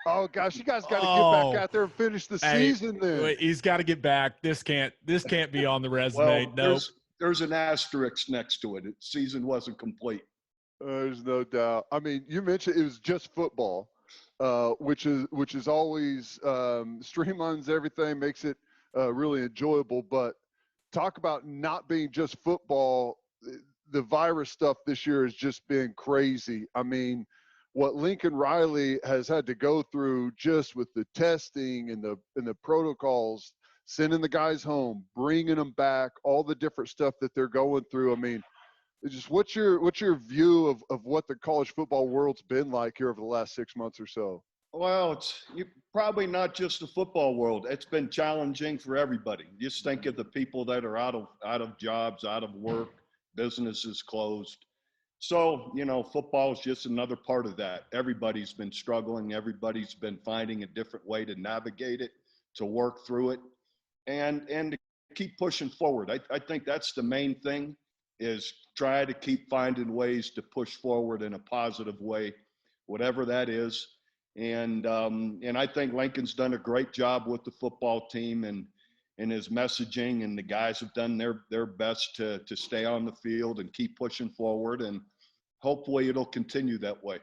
Oh gosh, you guys got to get back out there and finish the season. Then he's got to get back. This can't be on the resume. Well, no. There's an asterisk next to it. The season wasn't complete. There's no doubt. I mean, you mentioned it was just football, which is always streamlines everything, makes it really enjoyable. But talk about not being just football. The virus stuff this year has just been crazy. I mean, what Lincoln Riley has had to go through just with the testing and the protocols, sending the guys home, bringing them back, all the different stuff that they're going through. I mean, just what's your view of what the college football world's been like here over the last 6 months or so? Well, it's probably not just the football world. It's been challenging for everybody. Just think of the people that are out of jobs, out of work, businesses closed. So, football is just another part of that. Everybody's been struggling. Everybody's been finding a different way to navigate it, to work through it, and to keep pushing forward. I think that's the main thing, is try to keep finding ways to push forward in a positive way, whatever that is. And I think Lincoln's done a great job with the football team and his messaging, and the guys have done their best to stay on the field and keep pushing forward, and hopefully it'll continue that way.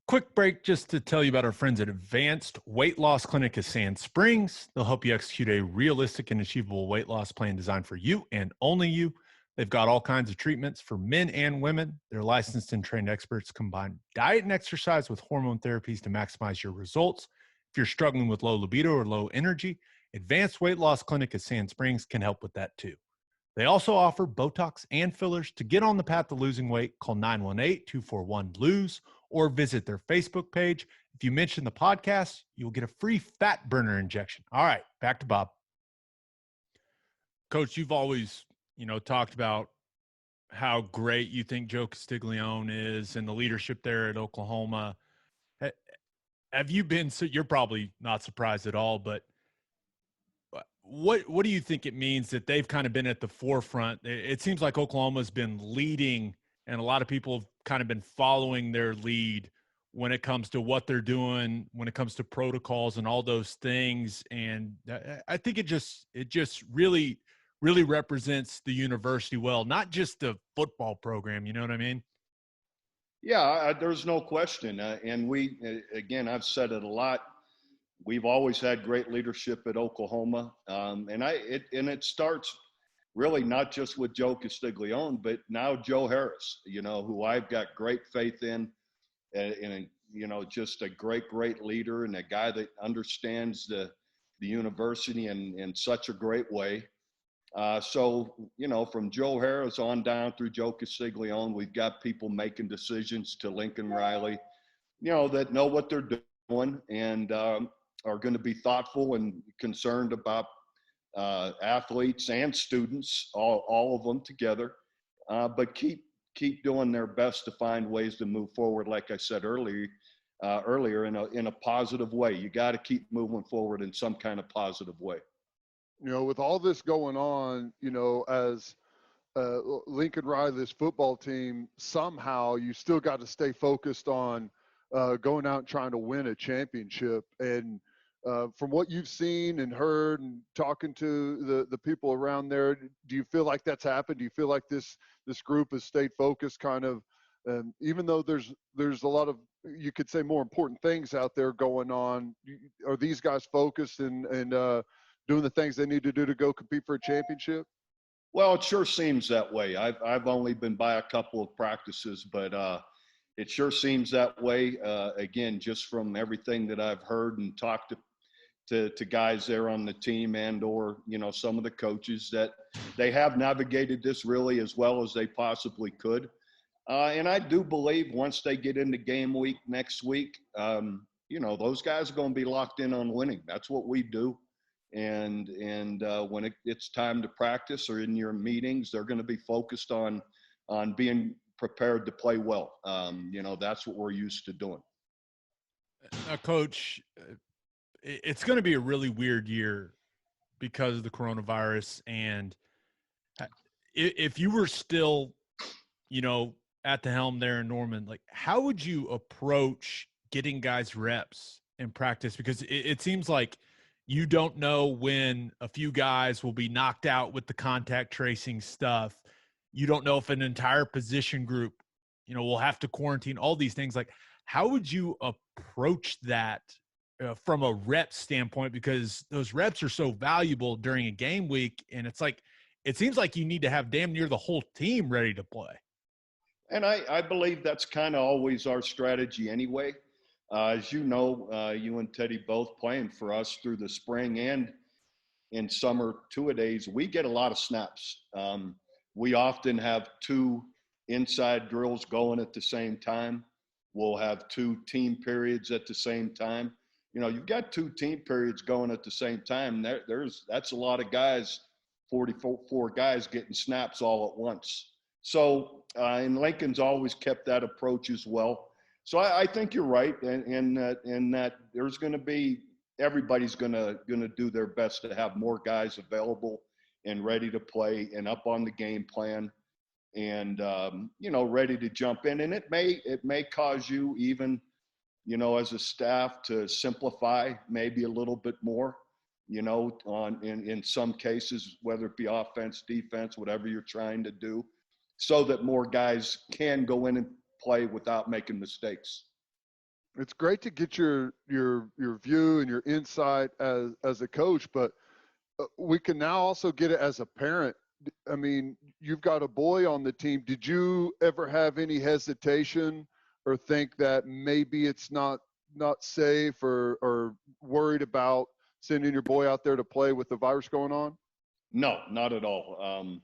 Quick break just to tell you about our friends at Advanced Weight Loss Clinic of Sand Springs. They'll help you execute a realistic and achievable weight loss plan designed for you and only you. They've got all kinds of treatments for men and women. Their licensed and trained experts combine diet and exercise with hormone therapies to maximize your results. If you're struggling with low libido or low energy, Advanced Weight Loss Clinic of Sand Springs can help with that too. They also offer Botox and fillers. To get on the path to losing weight, call 918-241-LOSE or visit their Facebook page. If you mention the podcast, you'll get a free fat burner injection. All right, back to Bob. Coach, you've always, talked about how great you think Joe Castiglione is and the leadership there at Oklahoma. Have you been, so you're probably not surprised at all, but what do you think it means that they've kind of been at the forefront? It seems like Oklahoma's been leading, and a lot of people have kind of been following their lead when it comes to what they're doing, when it comes to protocols and all those things. And I think it just really represents the university well, not just the football program. You know what I mean? Yeah, there's no question. And again, I've said it a lot. We've always had great leadership at Oklahoma. And it starts really not just with Joe Castiglione, but now Joe Harris, who I've got great faith in, and just a great leader and a guy that understands the university in such a great way. So, from Joe Harris on down through Joe Castiglione, we've got people making decisions to Lincoln Riley, that know what they're doing and are going to be thoughtful and concerned about athletes and students, all of them together, but keep doing their best to find ways to move forward. Like I said earlier, in a positive way. You got to keep moving forward in some kind of positive way. With all this going on, as Lincoln Riley's football team, somehow you still got to stay focused on going out and trying to win a championship. And from what you've seen and heard and talking to the people around there, do you feel like that's happened? Do you feel like this group has stayed focused kind of, even though there's a lot of, you could say, more important things out there going on, are these guys focused and doing the things they need to do to go compete for a championship? Well, it sure seems that way. I've only been by a couple of practices, but it sure seems that way. Again, just from everything that I've heard and talked to guys there on the team and or some of the coaches, that they have navigated this really as well as they possibly could. And I do believe once they get into game week next week, those guys are going to be locked in on winning. That's what we do. And when it's time to practice or in your meetings, they're going to be focused on being prepared to play well. That's what we're used to doing. Now, Coach, it's going to be a really weird year because of the coronavirus. And if you were still, at the helm there in Norman, like, how would you approach getting guys reps in practice? Because it seems like you don't know when a few guys will be knocked out with the contact tracing stuff. You don't know if an entire position group, will have to quarantine, all these things. Like, how would you approach that from a rep standpoint? Because those reps are so valuable during a game week. And it's like, it seems like you need to have damn near the whole team ready to play. And I believe that's kind of always our strategy anyway. As you know, you and Teddy both playing for us through the spring and in summer two-a-days, we get a lot of snaps. We often have two inside drills going at the same time. We'll have two team periods at the same time. You've got two team periods going at the same time. That's a lot of guys, 44 guys getting snaps all at once. So, and Lincoln's always kept that approach as well. So I think you're right, in that there's going to be, everybody's going to do their best to have more guys available and ready to play and up on the game plan, and ready to jump in. And it may cause you even, as a staff, to simplify maybe a little bit more, in some cases, whether it be offense, defense, whatever you're trying to do, so that more guys can go in and play without making mistakes. It's great to get your view and your insight as a coach, but we can now also get it as a parent. I mean, you've got a boy on the team. Did you ever have any hesitation or think that maybe it's not safe or worried about sending your boy out there to play with the virus going on? No, not at all.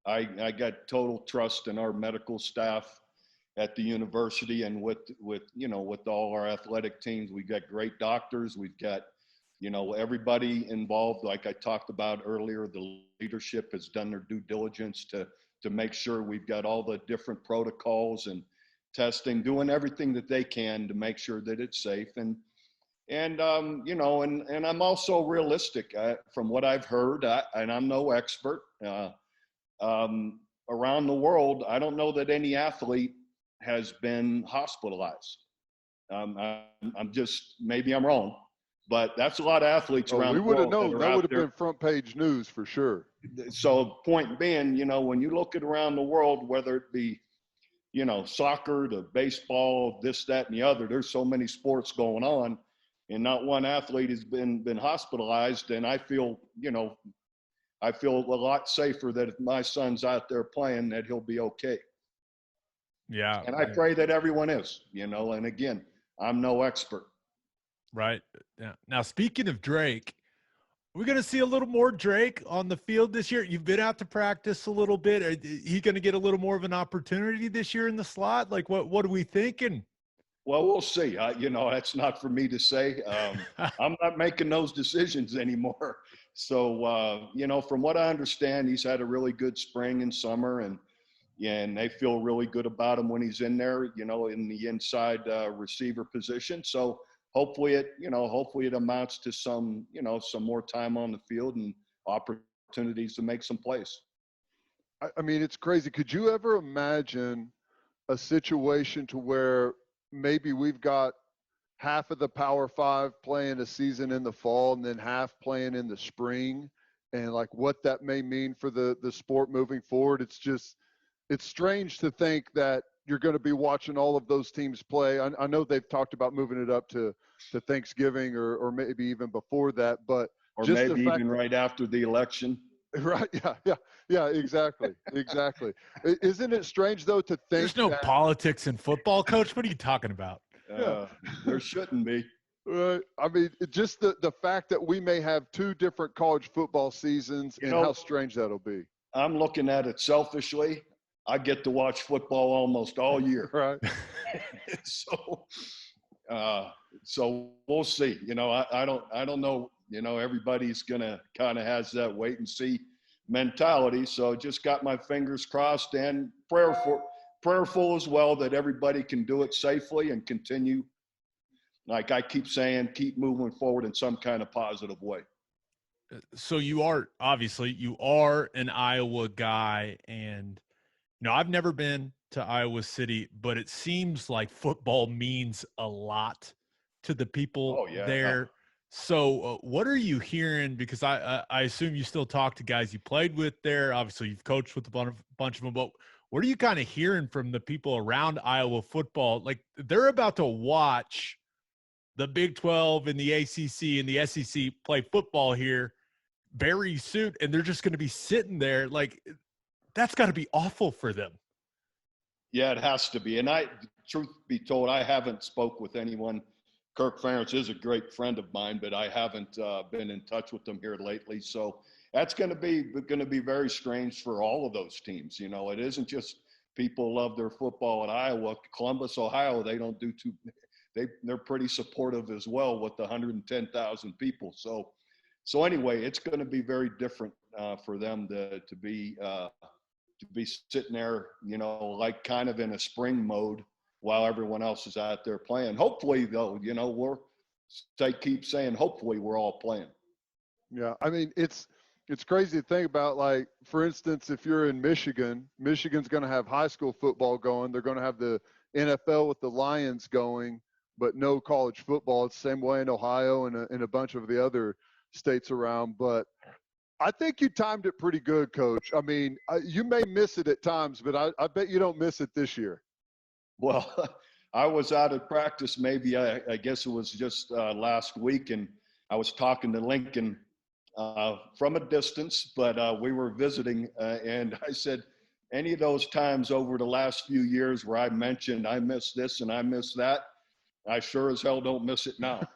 I got total trust in our medical staff at the university, and with all our athletic teams. We've got great doctors. We've got, everybody involved. Like I talked about earlier, the leadership has done their due diligence to make sure we've got all the different protocols and testing, doing everything that they can to make sure that it's safe. And I'm also realistic from what I've heard, and I'm no expert. Around the world, I don't know that any athlete has been hospitalized. I'm just, maybe I'm wrong, but that's a lot of athletes around the world. We would have known. That would have been front page news for sure. So point being, when you look at around the world, whether it be, soccer to baseball, this, that, and the other, there's so many sports going on, and not one athlete has been hospitalized. And I feel, I feel a lot safer that if my son's out there playing, that he'll be okay. Yeah. And I pray that everyone is, and again, I'm no expert. Right. Yeah. Now, speaking of Drake, we're going to see a little more Drake on the field this year. You've been out to practice a little bit. Is he going to get a little more of an opportunity this year in the slot? Like, what are we thinking? Well, we'll see. That's not for me to say. I'm not making those decisions anymore. So, from what I understand, he's had a really good spring and summer, and they feel really good about him when he's in there, in the inside receiver position. So hopefully it amounts to some more time on the field and opportunities to make some plays. I mean, it's crazy. Could you ever imagine a situation to where maybe we've got half of the Power Five playing a season in the fall and then half playing in the spring, and like what that may mean for the sport moving forward? It's strange to think that you're going to be watching all of those teams play. I know they've talked about moving it up to Thanksgiving or maybe even before that, but or maybe even right after the election. Right. Yeah, exactly. Isn't it strange though to think there's no politics in football, Coach? What are you talking about? There shouldn't be. Right. I mean, just the fact that we may have two different college football seasons and how strange that'll be. I'm looking at it selfishly. I get to watch football almost all year. Right. So we'll see. I don't know. Everybody's gonna kind of has that wait and see mentality. So just got my fingers crossed and prayerful as well that everybody can do it safely and continue. Like I keep saying, keep moving forward in some kind of positive way. So you are an Iowa guy, and I've never been to Iowa City, but it seems like football means a lot to the people there. So what are you hearing? Because I assume you still talk to guys you played with there. Obviously, you've coached with a bunch of them. But what are you kind of hearing from the people around Iowa football? Like they're about to watch the Big 12 and the ACC and the SEC play football here very soon, and they're just going to be sitting there. Like that's got to be awful for them. Yeah, it has to be. And truth be told, I haven't spoke with anyone. Kirk Ferentz is a great friend of mine, but I haven't been in touch with them here lately. So that's going to be very strange for all of those teams. It isn't just people love their football at Iowa. Columbus, Ohio, they don't do too. They're pretty supportive as well with the 110,000 people. So anyway, it's going to be very different for them to be sitting there, like kind of in a spring mode while everyone else is out there playing. Hopefully, though, keep saying hopefully we're all playing. Yeah, I mean it's crazy to think about. Like for instance, if you're in Michigan's going to have high school football going. They're going to have the NFL with the Lions going, but no college football. It's the same way in Ohio and a bunch of the other states around. But I think you timed it pretty good, Coach. I mean, you may miss it at times, but I bet you don't miss it this year. Well, I was out of practice maybe, I guess it was just last week, and I was talking to Lincoln from a distance, but we were visiting, and I said, any of those times over the last few years where I mentioned I miss this and I miss that, I sure as hell don't miss it now.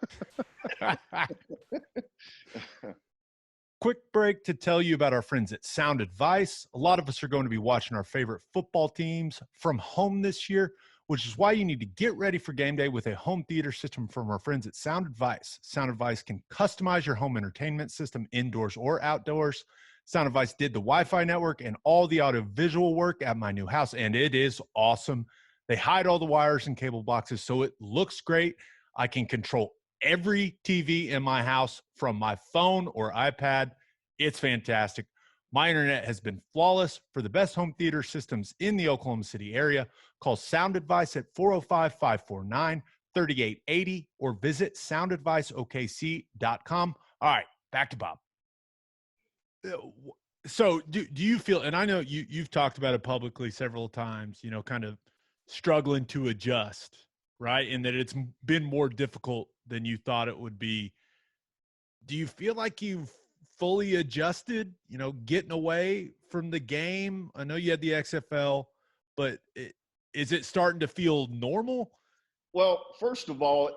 Quick break to tell you about our friends at Sound Advice. A lot of us are going to be watching our favorite football teams from home this year, which is why you need to get ready for game day with a home theater system from our friends at Sound Advice. Sound Advice can customize your home entertainment system indoors or outdoors. Sound Advice did the Wi-Fi network and all the audio-visual work at my new house, and it is awesome. They hide all the wires and cable boxes, so it looks great. I can control every TV in my house from my phone or iPad. It's fantastic. My internet has been flawless. For the best home theater systems in the Oklahoma City area, call Sound Advice at 405-549-3880 or visit soundadviceokc.com. All right, back to Bob. So do you feel, and I know you've talked about it publicly several times, kind of struggling to adjust, right? And that it's been more difficult than you thought it would be. Do you feel like you've fully adjusted, getting away from the game? I know you had the XFL, but is it starting to feel normal? Well, first of all,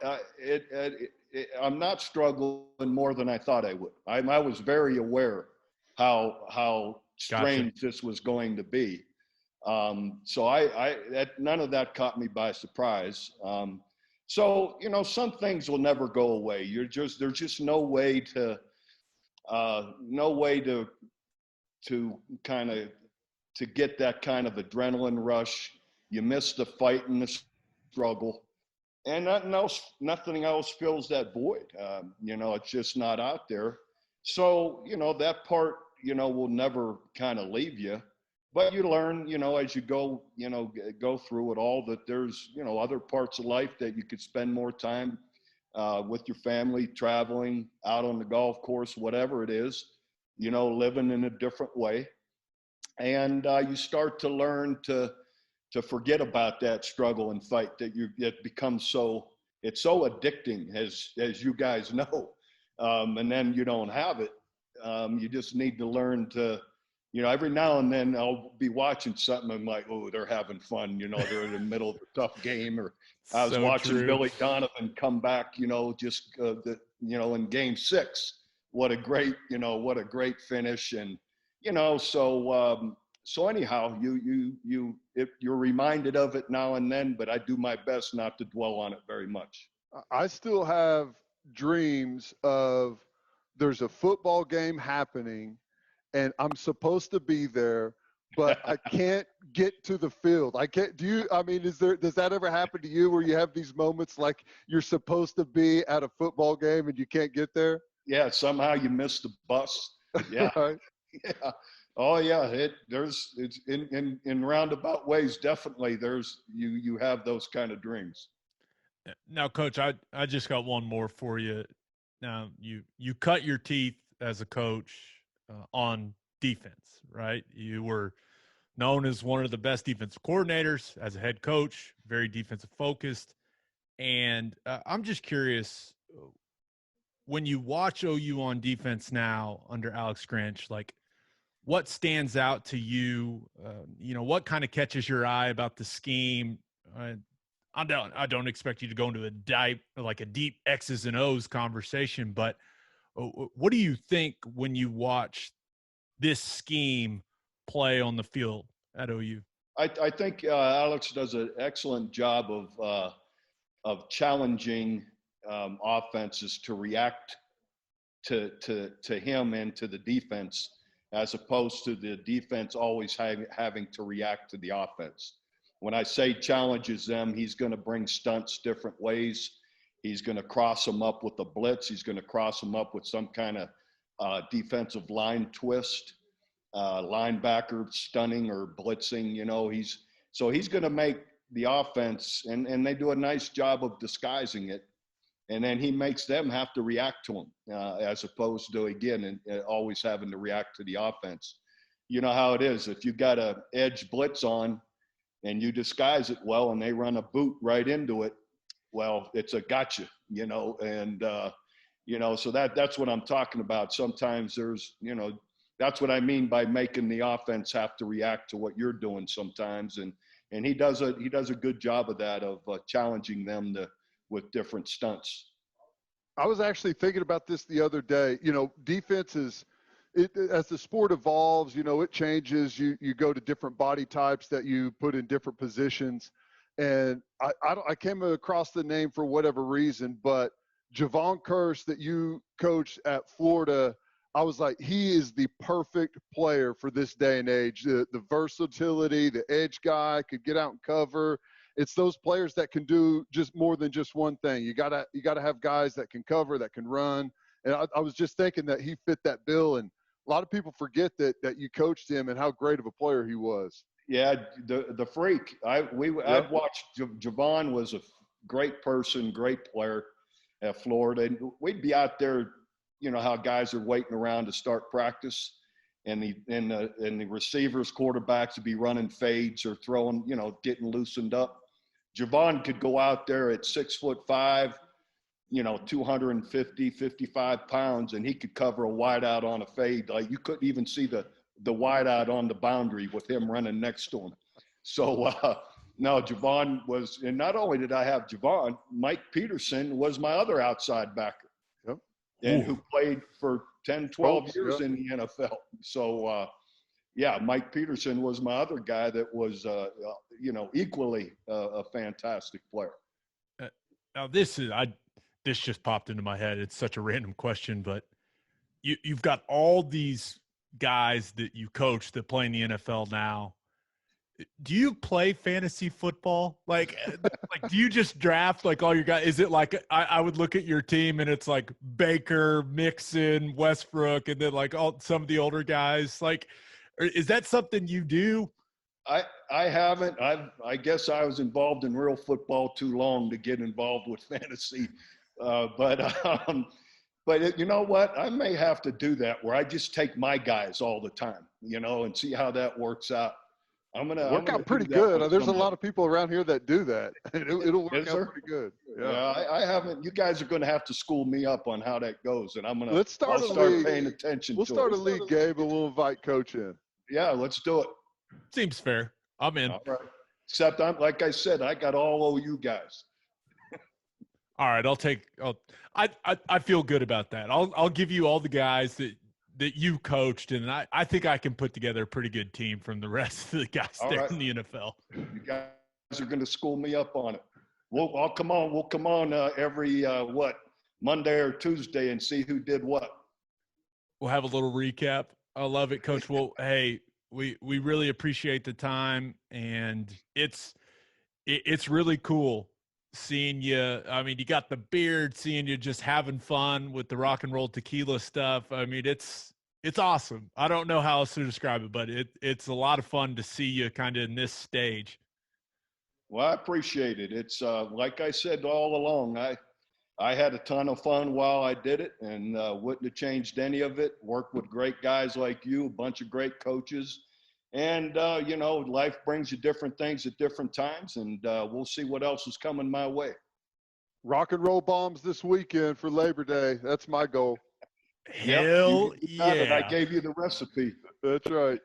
I'm not struggling more than I thought I would. I was very aware how strange this was going to be. So none of that caught me by surprise. So some things will never go away. There's just no way to kind of to get that kind of adrenaline rush. You miss the fight and the struggle, and nothing else fills that void. It's just not out there. So that part will never kind of leave you. But you learn, as you go through it all, that there's, other parts of life that you could spend more time with your family, traveling, out on the golf course, whatever it is, living in a different way. And you start to learn to forget about that struggle and fight it becomes it's so addicting, as you guys know. And then you don't have it. You just need to learn to, every now and then I'll be watching something. I'm like, oh, they're having fun. They're in the middle of a tough game. Or I was watching Billy Donovan come back, in game 6. What a great finish. And, so anyhow, you're reminded of it now and then, but I do my best not to dwell on it very much. I still have dreams of there's a football game happening and I'm supposed to be there, but I can't get to the field. I can't. Does that ever happen to you where you have these moments like you're supposed to be at a football game and you can't get there? Yeah, somehow you miss the bus. Yeah. Right. Yeah. Oh yeah. It's in roundabout ways. Definitely. You have those kind of dreams. Now, Coach, I just got one more for you. Now you cut your teeth as a coach on defense, right? You were known as one of the best defensive coordinators as a head coach, very defensive focused. And I'm just curious, when you watch OU on defense now under Alex Grinch, like what stands out to you? What kind of catches your eye about the scheme? I don't expect you to go into a deep X's and O's conversation, but what do you think when you watch this scheme play on the field at OU? I think Alex does an excellent job of challenging offenses to react to him and to the defense, as opposed to the defense always having to react to the offense. When I say challenges them, he's going to bring stunts different ways. He's going to cross them up with a blitz. He's going to cross them up with some kind of defensive line twist, linebacker stunning or blitzing. He's going to make the offense, and they do a nice job of disguising it. And then he makes them have to react to him, as opposed to, again, always having to react to the offense. You know how it is. If you got a edge blitz on and you disguise it well and they run a boot right into it, well, it's a gotcha, and, so that's what I'm talking about. Sometimes that's what I mean by making the offense have to react to what you're doing sometimes. And he does a good job of that, of challenging them with different stunts. I was actually thinking about this the other day. Defense as the sport evolves, it changes. You go to different body types that you put in different positions. And I came across the name for whatever reason, but Javon Curse that you coached at Florida, I was like, he is the perfect player for this day and age. The versatility, the edge guy, could get out and cover. It's those players that can do just more than just one thing. You gotta have guys that can cover, that can run. And I was just thinking that he fit that bill. And a lot of people forget that you coached him and how great of a player he was. Yeah, the freak. I'd watched. Javon was a great person, great player at Florida. And we'd be out there, how guys are waiting around to start practice, and the receivers, quarterbacks would be running fades or throwing, getting loosened up. Javon could go out there at 6'5", 250, 55 pounds, and he could cover a wideout on a fade. Like you couldn't even see the wideout on the boundary with him running next to him. So no, Javon was, and not only did I have Javon, Mike Peterson was my other outside backer. Yep. And who played for 10, 12 years in the NFL. So, yeah, Mike Peterson was my other guy that was, equally a fantastic player. Now this just popped into my head. It's such a random question, but you've got all these guys that you coach that play in the NFL now. Do you play fantasy football? Like do you just draft like all your guys? Is it like I would look at your team and it's like Baker, Mixon, Westbrook, and then like some of the older guys? Like, is that something you do? I haven't. I guess I was involved in real football too long to get involved with fantasy. But you know what? I may have to do that where I just take my guys all the time, and see how that works out. I'm gonna out pretty good. There's a lot of people around here that do that. It'll work out pretty good. Yeah, I haven't. You guys are going to have to school me up on how that goes, and I'll start paying attention. We'll start a league, Gabe, and we'll invite Coach in. Yeah, let's do it. Seems fair. I'm in. All right. Except like I said, I got all OU guys. All right, I feel good about that. I'll give you all the guys that you coached, and I think I can put together a pretty good team from the rest of the guys in the NFL. You guys are going to school me up on it. We'll come on every Monday or Tuesday and see who did what. We'll have a little recap. I love it, Coach. Well, hey, we really appreciate the time, and it's really cool seeing you. I mean, you got the beard, seeing you just having fun with the rock and roll tequila stuff. I mean, it's awesome. I don't know how else to describe it, but it's a lot of fun to see you kind of in this stage. Well, I appreciate it. It's like I said all along, I had a ton of fun while I did it, and wouldn't have changed any of it. Worked with great guys like you, a bunch of great coaches. And, life brings you different things at different times, and we'll see what else is coming my way. Rock and roll bombs this weekend for Labor Day. That's my goal. Hell yeah. I gave you the recipe. That's right.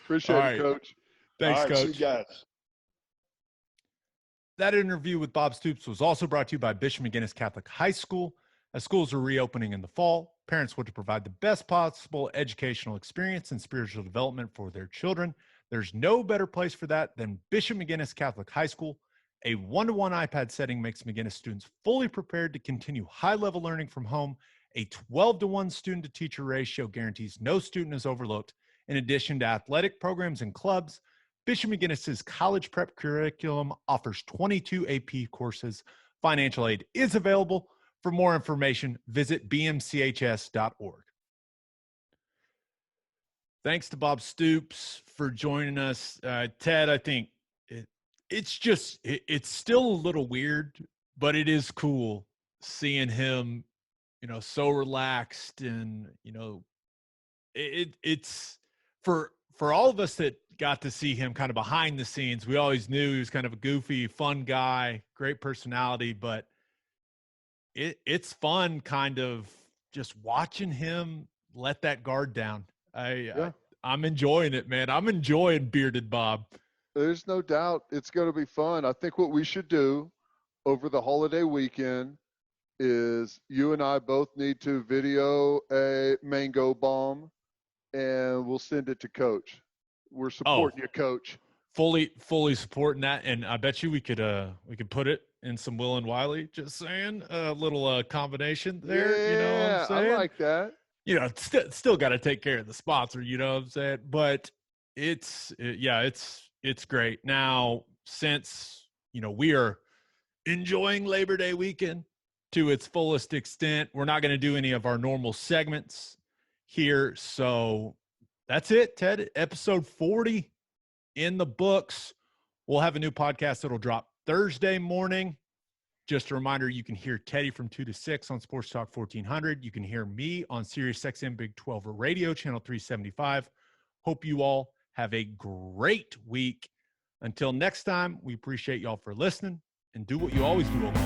Appreciate it, Coach. Thanks, Coach. See you guys. That interview with Bob Stoops was also brought to you by Bishop McGuinness Catholic High School. As schools are reopening in the fall, parents want to provide the best possible educational experience and spiritual development for their children. There's no better place for that than Bishop McGuinness Catholic High School. A 1-to-1 iPad setting makes McGuinness students fully prepared to continue high-level learning from home. A 12-to-1 student-to-teacher ratio guarantees no student is overlooked. In addition to athletic programs and clubs, Bishop McGuinness's college prep curriculum offers 22 AP courses. Financial aid is available. For more information, visit bmchs.org. Thanks to Bob Stoops for joining us. Ted, I think it's still a little weird, but it is cool seeing him, so relaxed, and, it's for all of us that got to see him kind of behind the scenes. We always knew he was kind of a goofy, fun guy, great personality, but it's fun kind of just watching him let that guard down. I'm enjoying it, man. I'm enjoying Bearded Bob. There's no doubt it's going to be fun. I think what we should do over the holiday weekend is you and I both need to video a mango bomb, and we'll send it to Coach. We're supporting you, Coach. Fully supporting that, and I bet you we could put it in some Will and Wiley. Just saying, a little combination there. Yeah, you know what I'm saying? I like that. Still got to take care of the sponsor. You know what I'm saying? But it's great. Now, since we are enjoying Labor Day weekend to its fullest extent, we're not going to do any of our normal segments here. So that's it, Ted. Episode 40 in the books. We'll have a new podcast that'll drop Thursday morning. Just a reminder, you can hear Teddy from 2 to 6 on Sports Talk 1400. You can hear me on Sirius XM Big 12 Radio, channel 375. Hope you all have a great week. Until next time, we appreciate y'all for listening, and do what you always do.